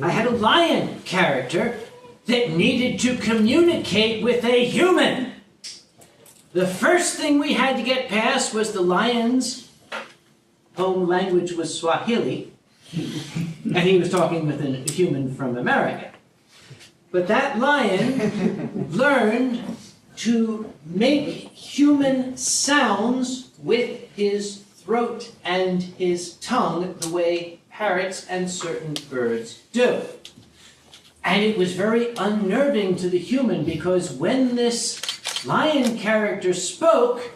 I had a lion character that needed to communicate with a human. The first thing we had to get past was the lion's home language was Swahili, and he was talking with a human from America. But that lion learned to make human sounds with his throat and his tongue the way parrots and certain birds do. And it was very unnerving to the human because when this lion character spoke,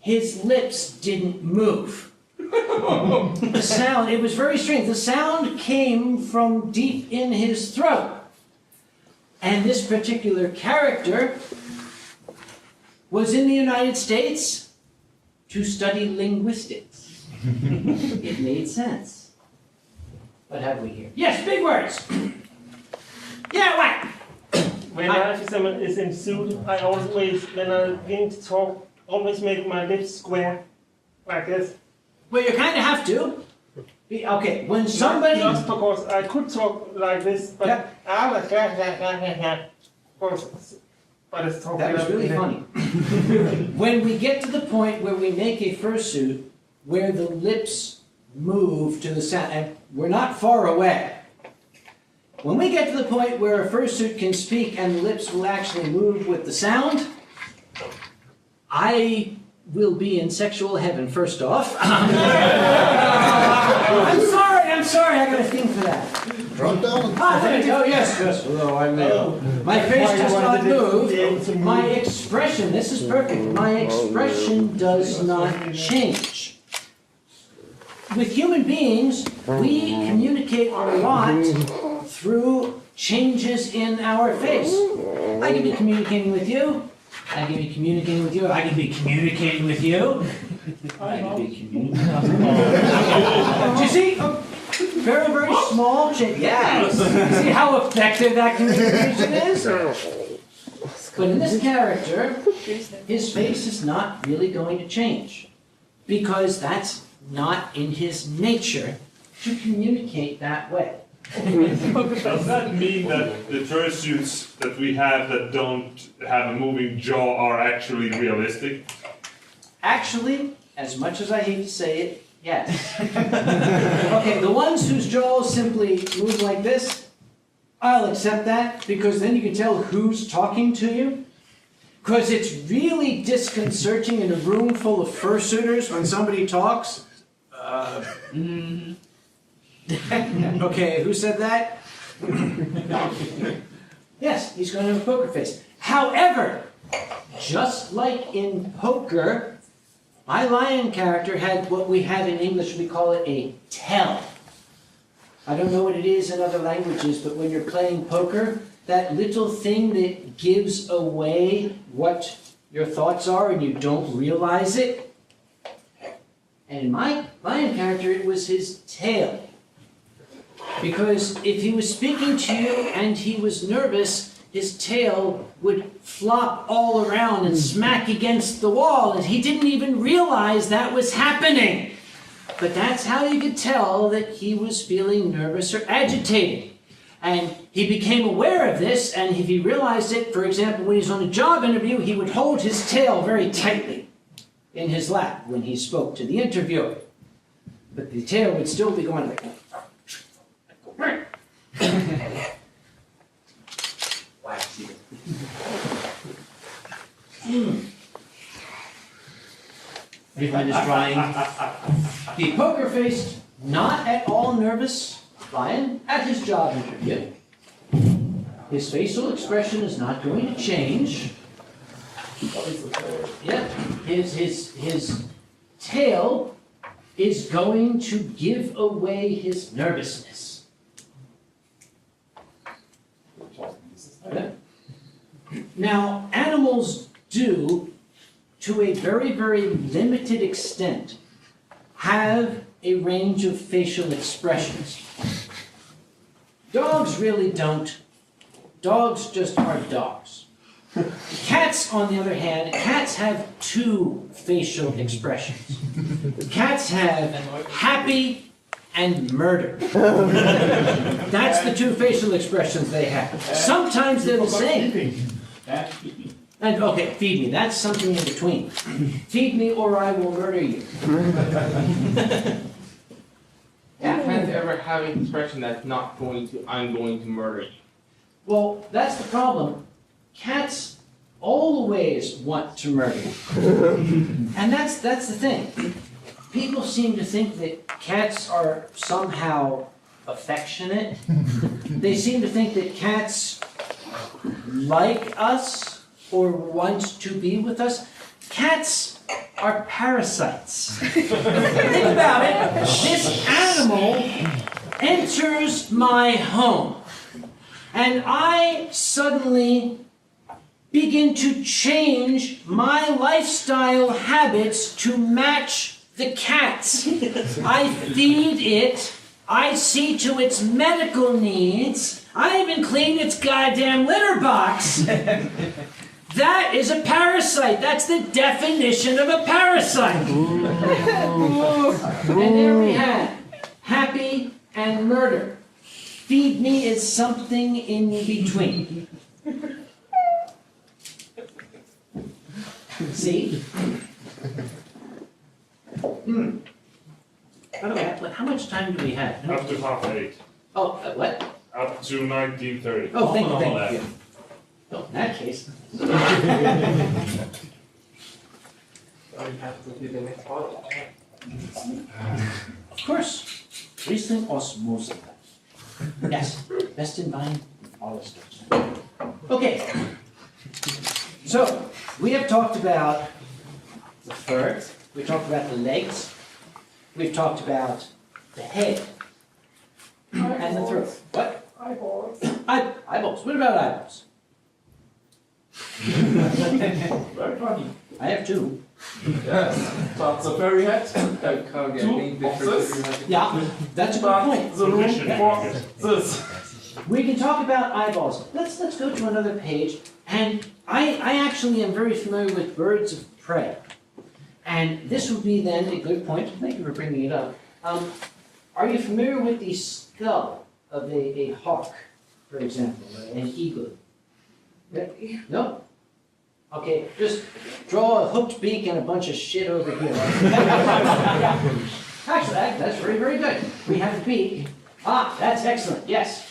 his lips didn't move. The sound, it was very strange. The sound came from deep in his throat. And this particular character was in the United States to study linguistics. It made sense. What have we here? Yes, big words. Yeah, what? When I, for example, is in suit, I always, when I begin to talk, always make my lips square, like this. Well, you kind of have to. Okay, when somebody... Not because I could talk like this, but yeah. I was but it's talking. That was really funny. When we get to the point where we make a fursuit where the lips move to the sound, and we're not far away. When we get to the point where a fursuit can speak and the lips will actually move with the sound, I will be in sexual heaven, first off. I'm sorry, I got a thing for that. Drop down. Ah, there you go, yes. Hello, I'm Leo. My face does not move. My expression, this is perfect, my expression does not change. With human beings, we communicate a lot through changes in our face. I can be communicating with you. I can be communicating with you. I can be communicating with you. I can be communicating. Do you see? Very, very small change. Yes. See how effective that communication is? But in this character, his face is not really going to change because that's not in his nature to communicate that way. Does that mean that the fursuits that we have that don't have a moving jaw are actually realistic? Actually, as much as I hate to say it, yes. Okay, the ones whose jaws simply move like this, I'll accept that because then you can tell who's talking to you. Because it's really disconcerting in a room full of fursuiters when somebody talks. Okay, who said that? Yes, he's going to have a poker face. However, just like in poker, my lion character had what we have in English, we call it a tell. I don't know what it is in other languages, but when you're playing poker, that little thing that gives away what your thoughts are and you don't realize it. And in my lion character, it was his tail. Because if he was speaking to you and he was nervous, his tail would flop all around and smack against the wall, and he didn't even realize that was happening. But that's how you could tell that he was feeling nervous or agitated. And he became aware of this, and if he realized it, for example, when he's on a job interview, he would hold his tail very tightly in his lap when he spoke to the interviewer. But the tail would still be going like... Everyone is trying. The poker-faced, not at all nervous lion at his job interview. His facial expression is not going to change. Yeah, his tail is going to give away his nervousness. Okay. Now, animals do, to a very, very limited extent, have a range of facial expressions. Dogs really don't. Dogs just are dogs. Cats, on the other hand, cats have two facial expressions. Cats have happy and murder. That's the two facial expressions they have. Sometimes they're the same. And okay, feed me. That's something in between. Feed me or I will murder you. Cats ever have an expression that's not going to, I'm going to murder you? Well, that's the problem. Cats always want to murder you. And that's the thing. People seem to think that cats are somehow affectionate. They seem to think that cats like us or want to be with us. Cats are parasites. Think about it. This animal enters my home, and I suddenly begin to change my lifestyle habits to match the cat's. I feed it, I see to its medical needs. I even cleaned its goddamn litter box. That is a parasite. That's the definition of a parasite. And there we have happy and murder. Feed me is something in between. See? Okay, but how much time do we have? Up to 8:30. Oh, what? Up to 1930. Oh, thank you. Oh, in that case. Of course. Riesling osmosis. Yes, best in mind, all this stuff. Okay. So, we have talked about the fur, we talked about the legs, we've talked about the head, and the throat. What? Eyeballs. Eyeballs. What about eyeballs? Very funny. I have two. Yes. That's a furry head. Two boxes. Yeah, that's a good point. The room for this. We can talk about eyeballs. Let's go to another page. And I actually am very familiar with birds of prey. And this would be then a good point. Thank you for bringing it up. Are you familiar with the skull of a hawk, for example, an eagle? No? Okay, just draw a hooked beak and a bunch of shit over here. Actually, that's very, very good. We have a beak. Ah, that's excellent, yes.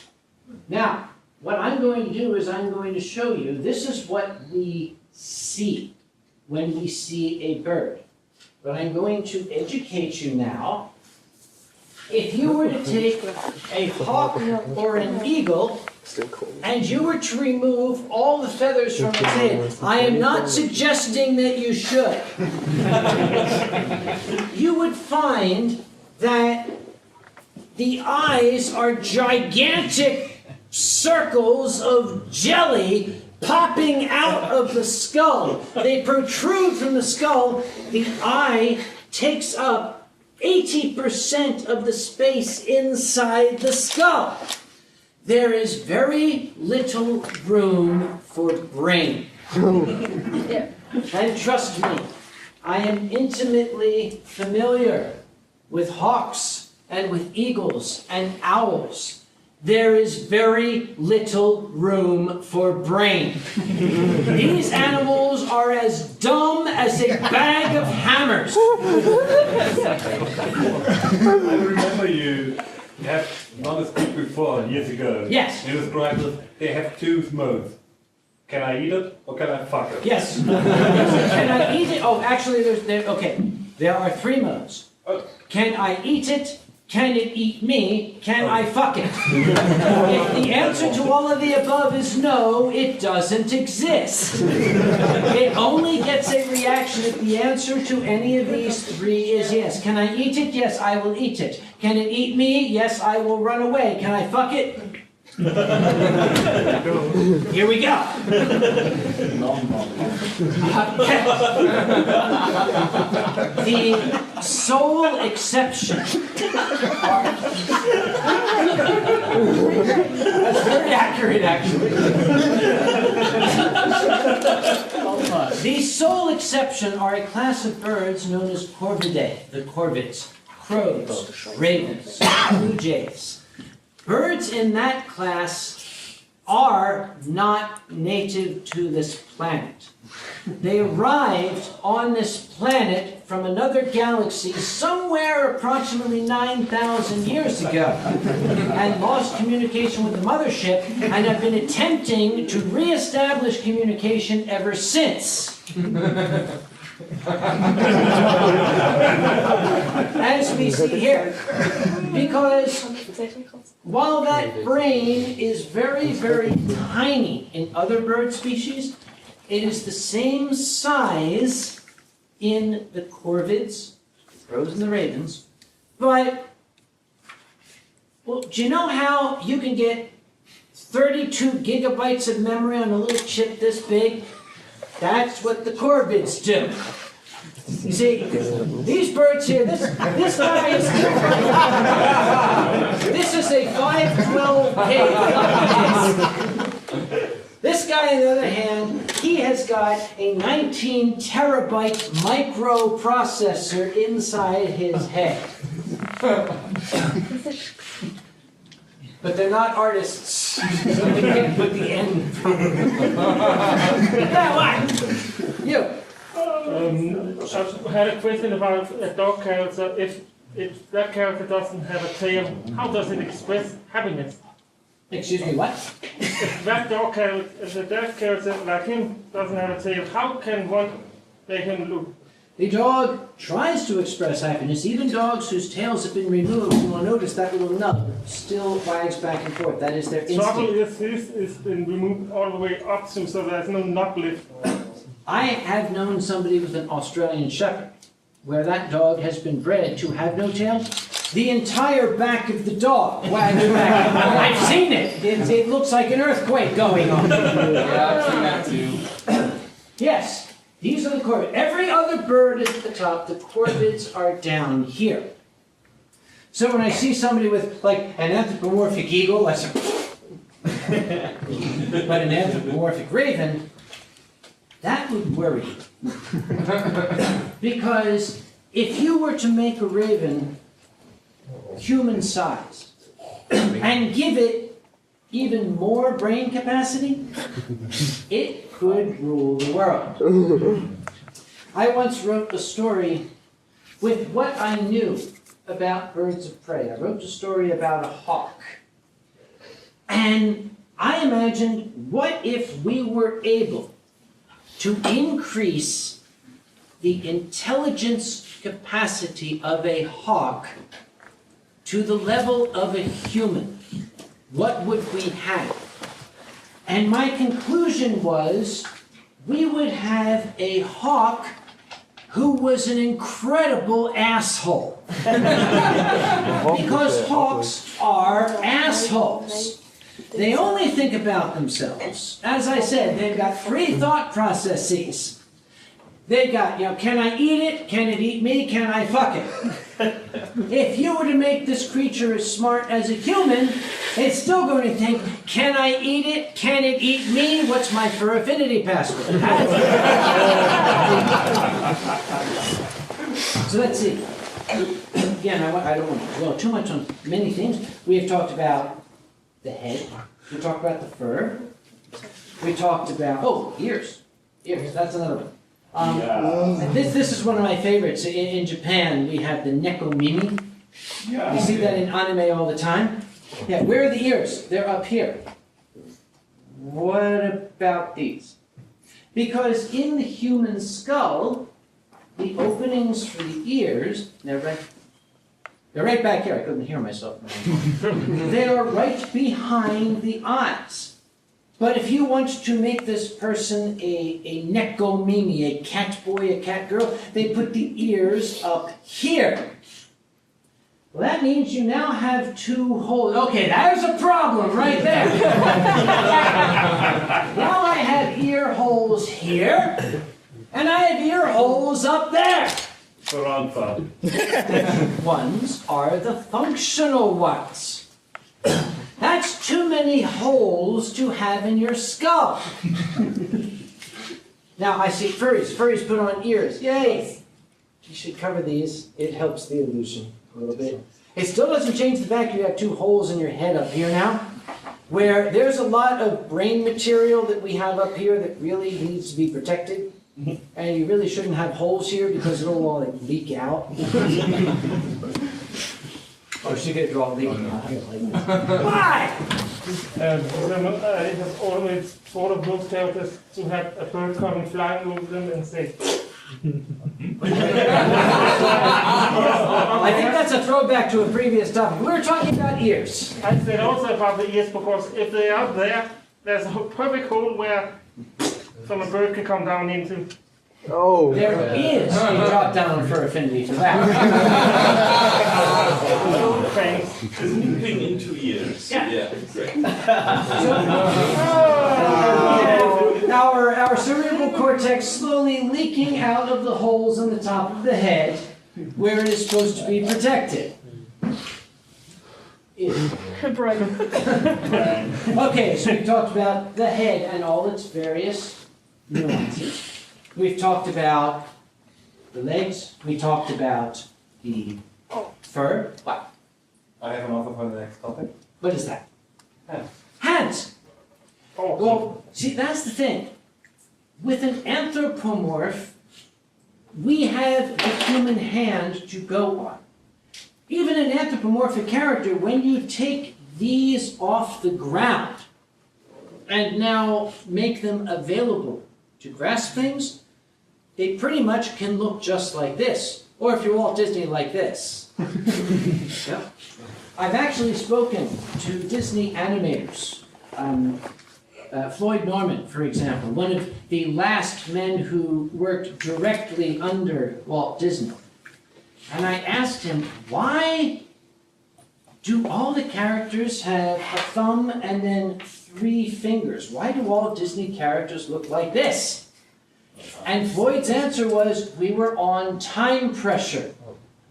Now, what I'm going to do is I'm going to show you, this is what we see when we see a bird. But I'm going to educate you now. If you were to take a hawk or an eagle, and you were to remove all the feathers from its head, I am not suggesting that you should. You would find that the eyes are gigantic circles of jelly popping out of the skull. They protrude from the skull. The eye takes up 80% of the space inside the skull. There is very little room for brain. And trust me, I am intimately familiar with hawks and with eagles and owls. There is very little room for brain. These animals are as dumb as a bag of hammers. I remember you have done this book before, years ago. Yes. You described that they have two modes. Can I eat it or can I fuck it? Yes. Can I eat it? Oh, actually, there are three modes. Can I eat it? Can it eat me? Can I fuck it? If the answer to all of the above is no, it doesn't exist. It only gets a reaction if the answer to any of these three is yes. Can I eat it? Yes, I will eat it. Can it eat me? Yes, I will run away. Can I fuck it? Here we go. The sole exception. That's very accurate, actually. The sole exception are a class of birds known as corvidae, the corvids, crows, ravens, blue jays. Birds in that class are not native to this planet. They arrived on this planet from another galaxy somewhere approximately 9,000 years ago and lost communication with the mothership and have been attempting to reestablish communication ever since. As we see here. Because while that brain is very, very tiny in other bird species, it is the same size in the corvids, the crows and the ravens. But, well, do you know how you can get 32 gigabytes of memory on a little chip this big? That's what the corvids do. You see, these birds here, this guy is this is a 512 pig. This guy, on the other hand, he has got a 19 terabyte microprocessor inside his head. But they're not artists, so we can't put the end. Yeah, what? You. I had a question about a dog character. If that character doesn't have a tail, how does it express happiness? Excuse me, what? If that dog character, if the dog character like him doesn't have a tail, how can one make him look? The dog tries to express happiness. Even dogs whose tails have been removed, you will notice that little nub still wags back and forth. That is their Trouble instinct. is his is been removed all the way up to, so there's no nub left. I have known somebody with an Australian Shepherd where that dog has been bred to have no tail. The entire back of the dog wags back. I've seen it. It looks like an earthquake going on. Yeah, I've seen that too. Yes. These are the corvids. Every other bird is at the top. The corvids are down here. So when I see somebody with, like, an anthropomorphic eagle, I say, but an anthropomorphic raven, that would worry you. Because if you were to make a raven human-sized and give it even more brain capacity, it could rule the world. I once wrote a story with what I knew about birds of prey. I wrote a story about a hawk. And I imagined, what if we were able to increase the intelligence capacity of a hawk to the level of a human? What would we have? And my conclusion was, we would have a hawk who was an incredible asshole. Because hawks are assholes. They only think about themselves. As I said, they've got 3 thought processes. They've got, can I eat it? Can it eat me? Can I fuck it? If you were to make this creature as smart as a human, it's still going to think, can I eat it? Can it eat me? What's my fur affinity password? So let's see. Again, I don't want to dwell too much on many things. We have talked about the head. We talked about the fur. We talked about, ears. Ears, that's another one. This is one of my favorites. In Japan, we have the nekomimi. Yeah. You see that in anime all the time. Yeah, where are the ears? They're up here. What about these? Because in the human skull, the openings for the ears, they're right back here. I couldn't hear myself. They are right behind the eyes. But if you want to make this person a nekomimi, a cat boy, a cat girl, they put the ears up here. Well, that means you now have 2 holes. Okay, there's a problem right there. Now I have ear holes here, and I have ear holes up there. Ones are the functional ones. That's too many holes to have in your skull. Now I see furries. Furries put on ears. Yay! You should cover these. It helps the illusion a little bit. It still doesn't change the fact you have 2 holes in your head up here now, where there's a lot of brain material that we have up here that really needs to be protected. And you really shouldn't have holes here because it'll all leak out. Oh, she's going to draw leaking out. Why? It has always thought of those characters to have a bird coming flying over them and say, I think that's a throwback to a previous topic. We were talking about ears. I said also about the ears because if they are there, there's a perfect hole where some bird can come down into. Oh. There is a drop down for affinity for that. Moving into ears. Yeah. Great. Our cerebral cortex cortex slowly leaking out of the holes in the top of the head where it is supposed to be protected. Okay, so we've talked about the head and all its various nuances. We've talked about the legs. We talked about the fur. What? I have an offer for the next topic. What is that? Hands. Hands! Well, see, that's the thing. With an anthropomorph, we have the human hand to go on. Even an anthropomorphic character, when you take these off the ground and now make them available to grasp things, they pretty much can look just like this. Or if you're Walt Disney, like this. Yeah. I've actually spoken to Disney animators. Floyd Norman, for example, one of the last men who worked directly under Walt Disney. And I asked him, why do all the characters have a thumb and then 3 fingers? Why do all Disney characters look like this? And Floyd's answer was, we were on time pressure.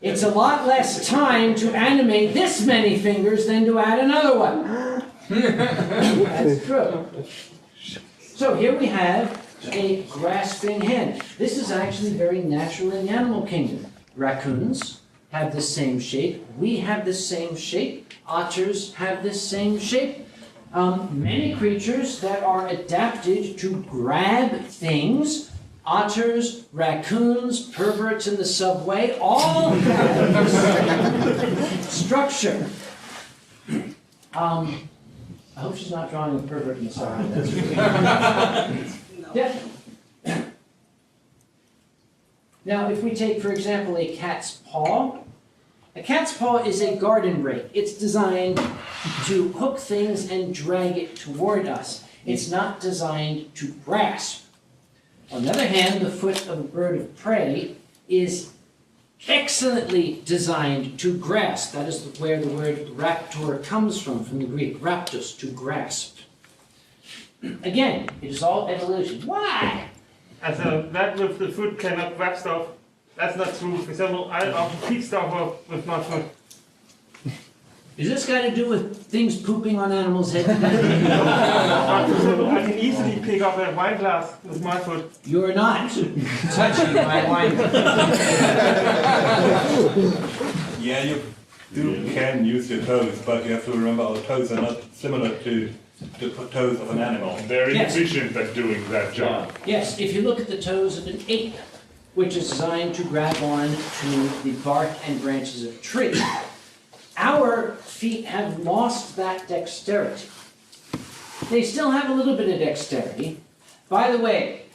It's a lot less time to animate this many fingers than to add another one. That's true. So here we have a grasping hand. This is actually very natural in the animal kingdom. Raccoons have the same shape. We have the same shape. Otters have the same shape. Many creatures that are adapted to grab things, otters, raccoons, perverts in the subway, all have this structure. I hope she's not drawing a pervert in the subway. That's really yeah. Now, if we take, for example, a cat's paw is a garden rake. It's designed to hook things and drag it toward us. It's not designed to grasp. On the other hand, the foot of a bird of prey is excellently designed to grasp. That is where the word raptor comes from the Greek, raptus, to grasp. Again, it is all evolution. Why? Also, that with the foot cannot grab stuff. That's not true. For example, I often pick stuff up with my foot. Is this got to do with things pooping on animals' heads? But for example, I can easily pick up a wine glass with my foot. You're not touching my wine glass. Yeah, you can use your toes, but you have to remember our toes are not similar to the toes of an animal. They're inefficient at doing that job. Yes, if you look at the toes of an ape, which is designed to grab on to the bark and branches of trees, our feet have lost that dexterity. They still have a little bit of dexterity. By the way,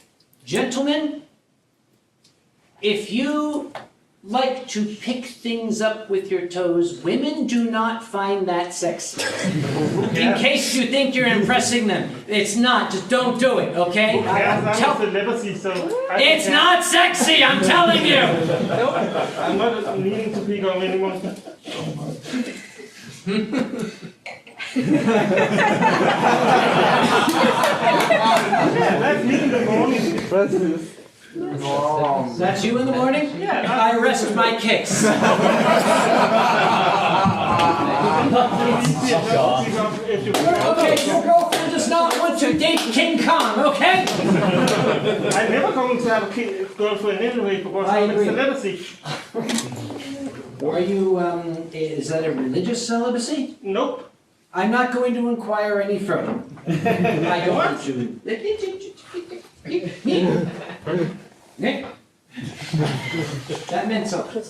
gentlemen, if you like to pick things up with your toes, women do not find that sexy. In case you think you're impressing them, it's not. Just don't do it, okay? It's not sexy, I'm telling you! I'm not needing to pick up anymore. Let's meet in the morning. That's you in the morning? Yeah. I rest my case. Okay, your girlfriend does not want to date King Kong, okay? I'm never going to have a girlfriend anyway because I'm a celibacy. Are you, is that a religious celibacy? Nope. I'm not going to inquire any further. I don't want to. Nick? That meant something.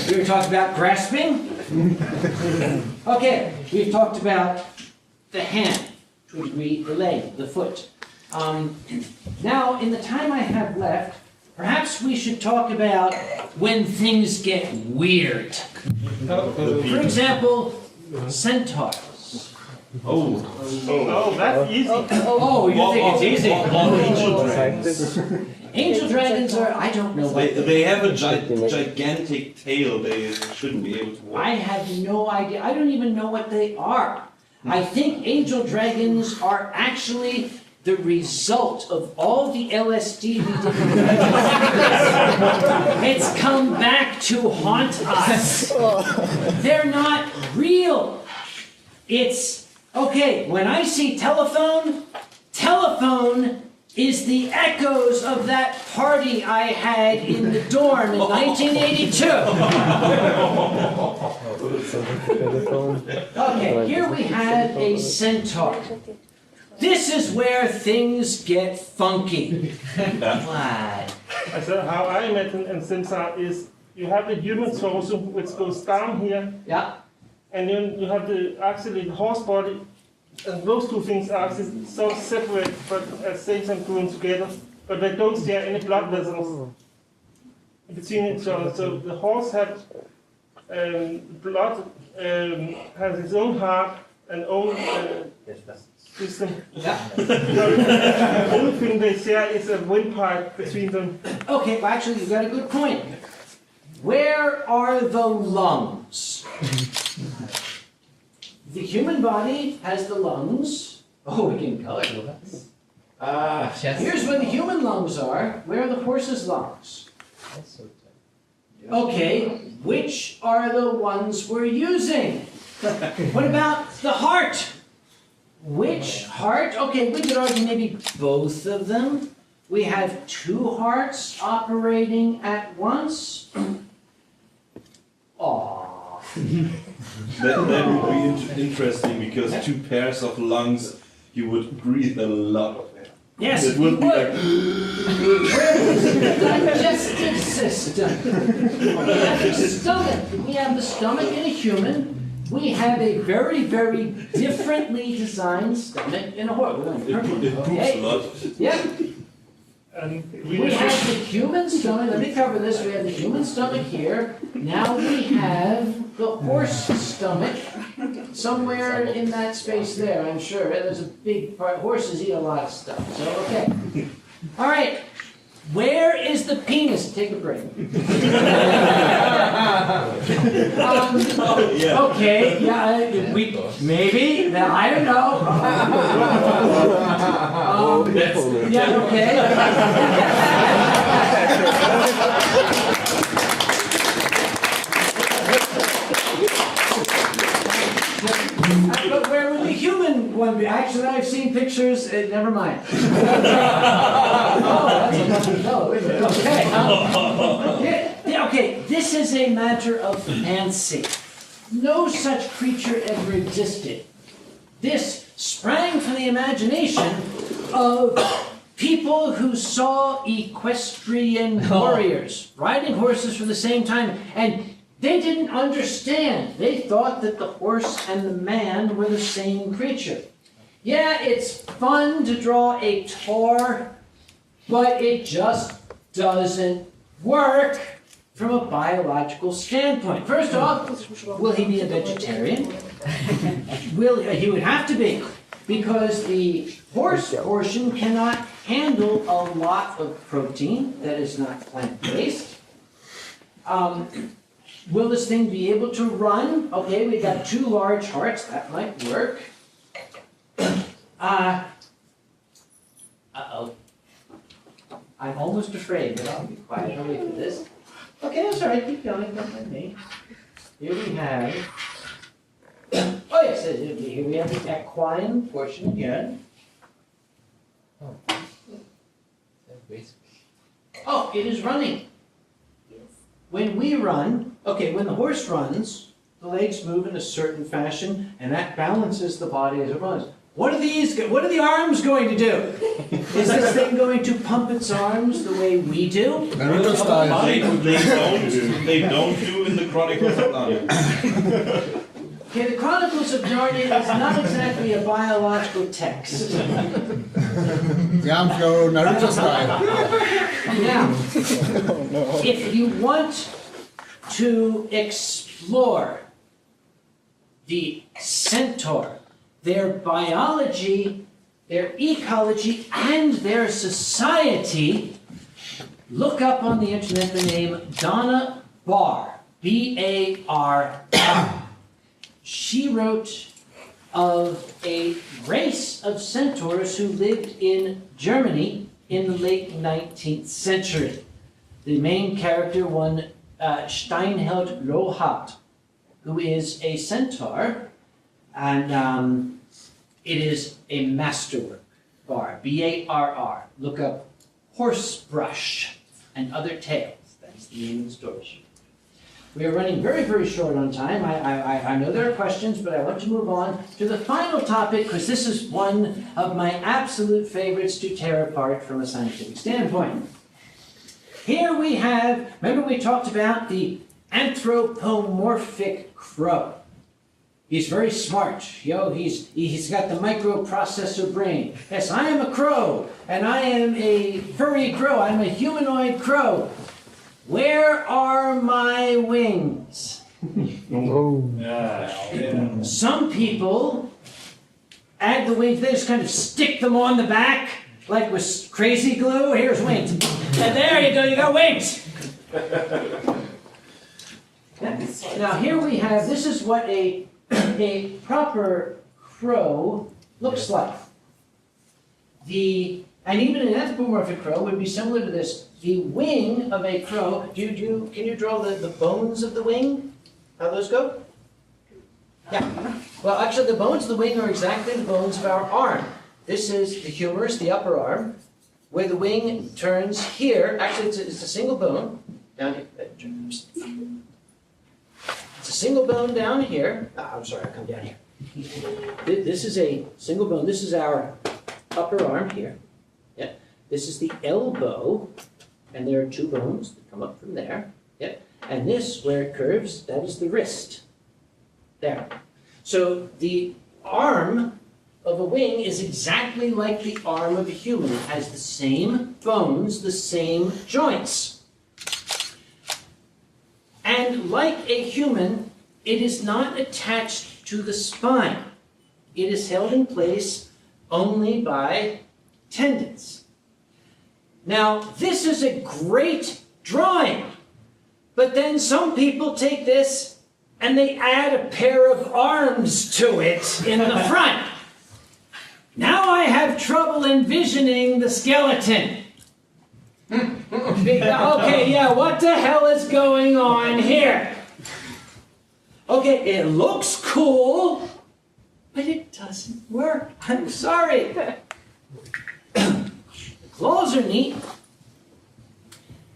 We were talking about grasping. Okay, we've talked about the hand, to a degree, the leg, the foot. Now, in the time I have left, perhaps we should talk about when things get weird. For example, centaurs. Oh, that's easy. Oh, you think it's easy? Angel dragons. Angel dragons are, I don't know what They have a gigantic tail they shouldn't be able to walk. I have no idea. I don't even know what they are. I think angel dragons are actually the result of all the LSD we did. It's come back to haunt us. They're not real. It's, okay, when I see telephone, telephone is the echoes of that party I had in the dorm in 1982. Okay, here we have a centaur. This is where things get funky. What? So how I imagine in Centaur is you have the human torso which goes down here. Yeah. And then you have actually the horse body. And those two things are actually so separate, but at the same time going together. But they don't share any blood vessels between each other. So the horse has blood, has its own heart and own system. Yeah. The only thing they share is a windpipe between them. Okay, well actually you've got a good point. Where are the lungs? The human body has the lungs. Oh, we can color those. Here's where the human lungs are. Where are the horse's lungs? Okay, which are the ones we're using? What about the heart? Which heart? Okay, we could argue maybe both of them. We have two hearts operating at once. Aww. That would be interesting because two pairs of lungs, you would breathe a lot of air. Yes, it would be like. Where is the digestive system? We have the stomach. We have the stomach in a human. We have a very, very differently designed stomach in a horse. It poops a lot. Yeah. And We have the human stomach. Let me cover this. We have the human stomach here. Now we have the horse stomach somewhere in that space there, I'm sure. There's a big part. Horses eat a lot of stuff. So, okay. All right. Where is the penis? Take a break. Okay, yeah, we maybe. I don't know. Yeah, okay. But where would the human one be? Actually, I've seen pictures. Never mind. Oh, that's a lovely fellow, isn't it? Okay. Okay, this is a matter of fancy. No such creature ever existed. This sprang from the imagination of people who saw equestrian warriors riding horses for the same time, and they didn't understand. They thought that the horse and the man were the same creature. Yeah, it's fun to draw a Taur, but it just doesn't work from a biological standpoint. First off, will he be a vegetarian? He would have to be, because the horse portion cannot handle a lot of protein that is not plant-based. Will this thing be able to run? Okay, we've got two large hearts. That might work. Uh-oh. I'm almost afraid, but I'll be quiet. I'll wait for this. Okay, that's all right. Keep going. Don't mind me. Here we have... Oh, yes. Here we have the equine portion again. Oh, it is running. When we run, okay, when the horse runs, the legs move in a certain fashion, and that balances the body as it runs. What are the arms going to do? Is this thing going to pump its arms the way we do? They don't do in the Chronicles of Narnia. Okay, the Chronicles of Narnia is not exactly a biological text. The arms go Naruto style. Now, if you want to explore the centaur, their biology, their ecology, and their society, look up on the internet the name Donna Barr, B-A-R-R. She wrote of a race of centaurs who lived in Germany in the late 19th century. The main character, one Steinheld Lohart, who is a centaur, and it is a masterwork. Barr, B-A-R-R. Look up Horsebrush and Other Tales. That's the name of the story sheet. We are running very, very short on time. I know there are questions, but I want to move on to the final topic, because this is one of my absolute favorites to tear apart from a scientific standpoint. Here we have, remember we talked about the anthropomorphic crow. He's very smart. He's got the microprocessor brain. Yes, I am a crow, and I am a furry crow. I'm a humanoid crow. Where are my wings? Some people add the wings, they just kind of stick them on the back, like with crazy glue. Here's wings. And there you go, you got wings. Now here we have, this is what a proper crow looks like. And even an anthropomorphic crow would be similar to this. The wing of a crow, can you draw the bones of the wing? How those go? Yeah. Well, actually, the bones of the wing are exactly the bones of our arm. This is the humerus, the upper arm, where the wing turns here. Actually, it's a single bone down here. It's a single bone down here. I'm sorry, I'll come down here. This is a single bone. This is our upper arm here. Yeah. This is the elbow, and there are two bones that come up from there. Yeah. And this, where it curves, that is the wrist. There. So the arm of a wing is exactly like the arm of a human. It has the same bones, the same joints. And like a human, it is not attached to the spine. It is held in place only by tendons. Now, this is a great drawing, but then some people take this and they add a pair of arms to it in the front. Now I have trouble envisioning the skeleton. Okay, yeah, what the hell is going on here? Okay, it looks cool, but it doesn't work. I'm sorry. The claws are neat.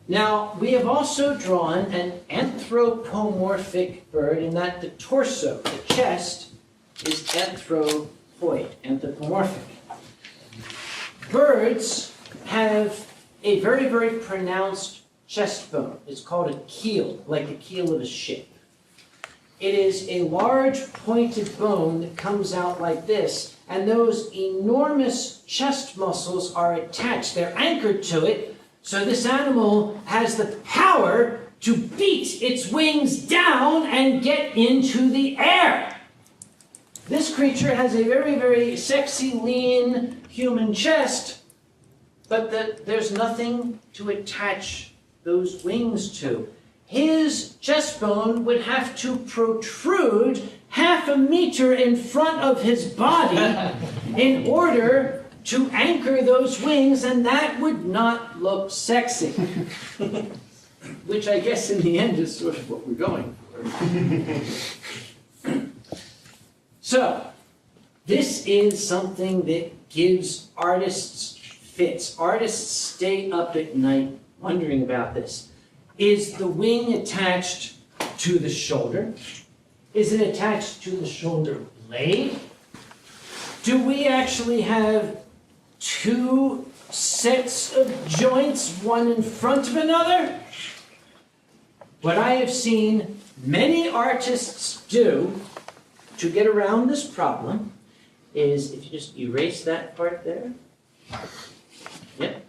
Now, we have also drawn an anthropomorphic bird in that the torso, the chest, is anthropomorphic. Birds have a very, very pronounced chest bone. It's called a keel, like the keel of a ship. It is a large pointed bone that comes out like this, and those enormous chest muscles are attached. They're anchored to it, so this animal has the power to beat its wings down and get into the air. This creature has a very, very sexy, lean human chest, but there's nothing to attach those wings to. His chest bone would have to protrude 1/2 meter in front of his body in order to anchor those wings, and that would not look sexy. Which I guess in the end is sort of what we're going for. So, this is something that gives artists fits. Artists stay up at night wondering about this. Is the wing attached to the shoulder? Is it attached to the shoulder blade? Do we actually have two sets of joints, one in front of another? What I have seen many artists do to get around this problem is, if you just erase that part there. Yep.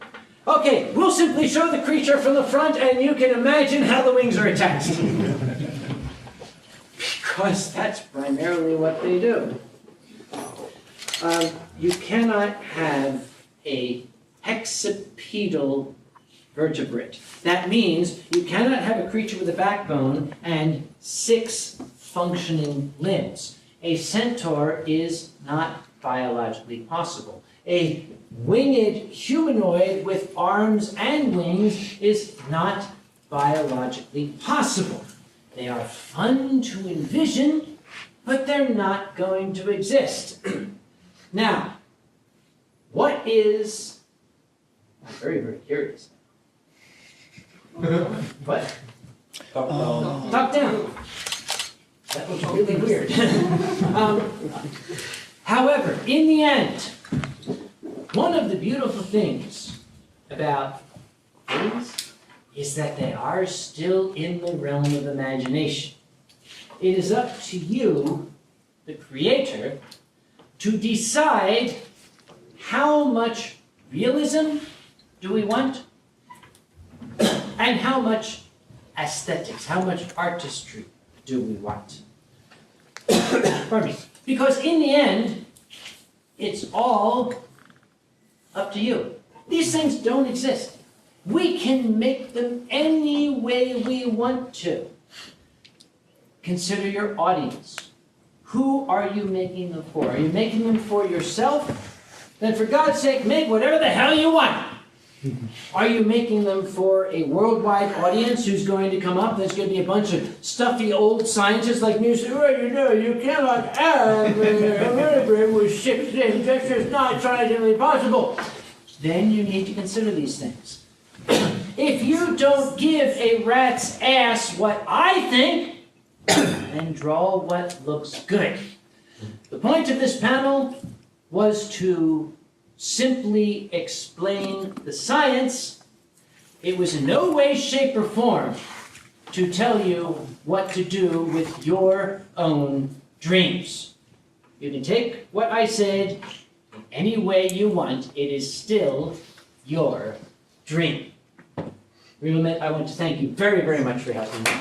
Okay, we'll simply show the creature from the front and you can imagine how the wings are attached. Because that's primarily what they do. You cannot have a hexapedal vertebrate. That means you cannot have a creature with a backbone and 6 functioning limbs. a centaur is not biologically possible. A winged humanoid with arms and wings is not biologically possible. They are fun to envision, but they're not going to exist. Now, what is... I'm very, very curious. What? Top down. Top down. That was really weird. However, in the end, one of the beautiful things about things is that they are still in the realm of imagination. It is up to you, the creator, to decide how much realism do we want and how much aesthetics, how much artistry do we want. Pardon me. Because in the end, it's all up to you. These things don't exist. We can make them any way we want to. Consider your audience. Who are you making them for? Are you making them for yourself? Then for God's sake, make whatever the hell you want. Are you making them for a worldwide audience who's going to come up? There's going to be a bunch of stuffy old scientists like me who say, well, you know, you cannot have a vertebrate with 6 limbs. That's just not scientifically possible. Then you need to consider these things. If you don't give a rat's ass what I think, then draw what looks good. The point of this panel was to simply explain the science. It was in no way, shape, or form to tell you what to do with your own dreams. You can take what I said any way you want. It is still your dream. Rivalmit, I want to thank you very, very much for helping me.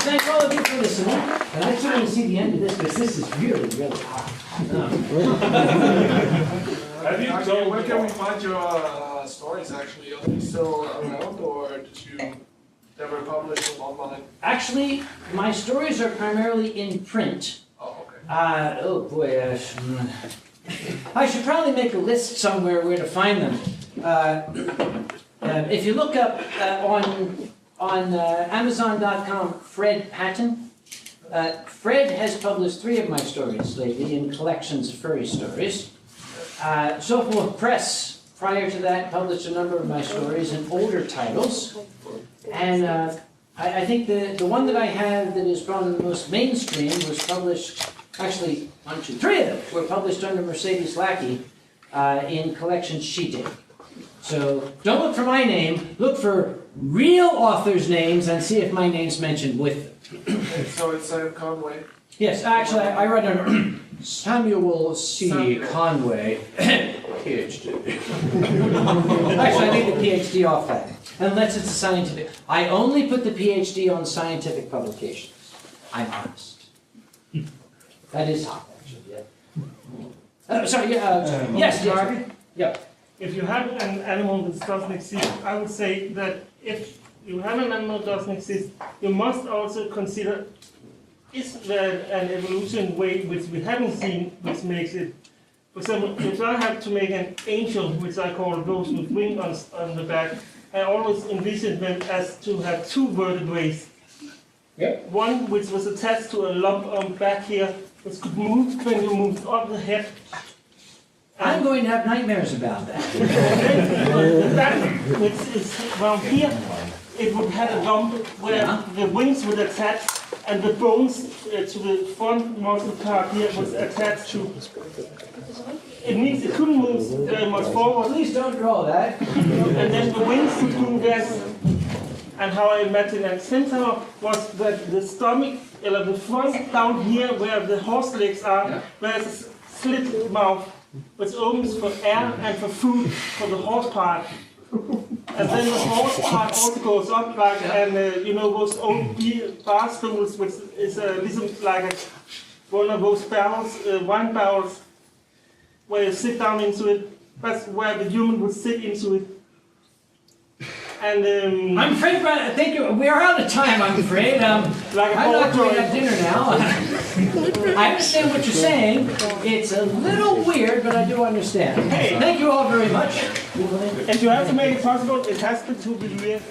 Thank all of you for listening. And I still want to see the end of this because this is really, really hot. Have you told where can we find your stories actually? Are they still around or did you never publish them online? Actually, my stories are primarily in print. Oh, okay. Oh boy, I should probably make a list somewhere where to find them. If you look up on Amazon.com, Fred Patton. Fred has published 3 of my stories lately in collections of furry stories. Sophomore Press, prior to that, published a number of my stories in older titles. And I think the one that I have that is probably the most mainstream was published, actually, 1, 2, 3 of them were published under Mercedes Lackey in collection She Did. So don't look for my name, look for real authors' names and see if my name's mentioned with them. So it's Conway? Yes, actually I read under Samuel C. Conway, PhD. Actually, I think the PhD off that, unless it's a scientific. I only put the PhD on scientific publications. I'm honest. That is hot, actually, yeah. Sorry, yes, Harvey? Yep. If you have an animal that doesn't exist, I would say that if you have an animal that doesn't exist, you must also consider, is there an evolution way which we haven't seen, which makes it, for example, if I have to make an angel, which I call those with wings on the back, I always envisioned them as to have 2 vertebrae. Yep. One which was attached to a lump on the back here, which could move when you moved up the head. I'm going to have nightmares about that. That which is around here, it would have a lump where the wings would attach and the bones to the front muscle part here was attached to. It means it couldn't move very much forward. Please don't draw that. And then the wings would move there. And how I imagine a centaur was that the stomach, or the front down here where the horse legs are, there's a slit mouth which opens for air and for food for the horse part. And then the horse part also goes up like, and you know, those old bar stools, which is like one of those barrels, wine barrels, where you sit down into it. That's where the human would sit into it. And I'm afraid, Brian, thank you. We are out of time, I'm afraid. like I'm not going to have dinner now. I understand what you're saying. It's a little weird, but I do understand. Hey. Thank you all very much. And to have to make it possible, it has to be real.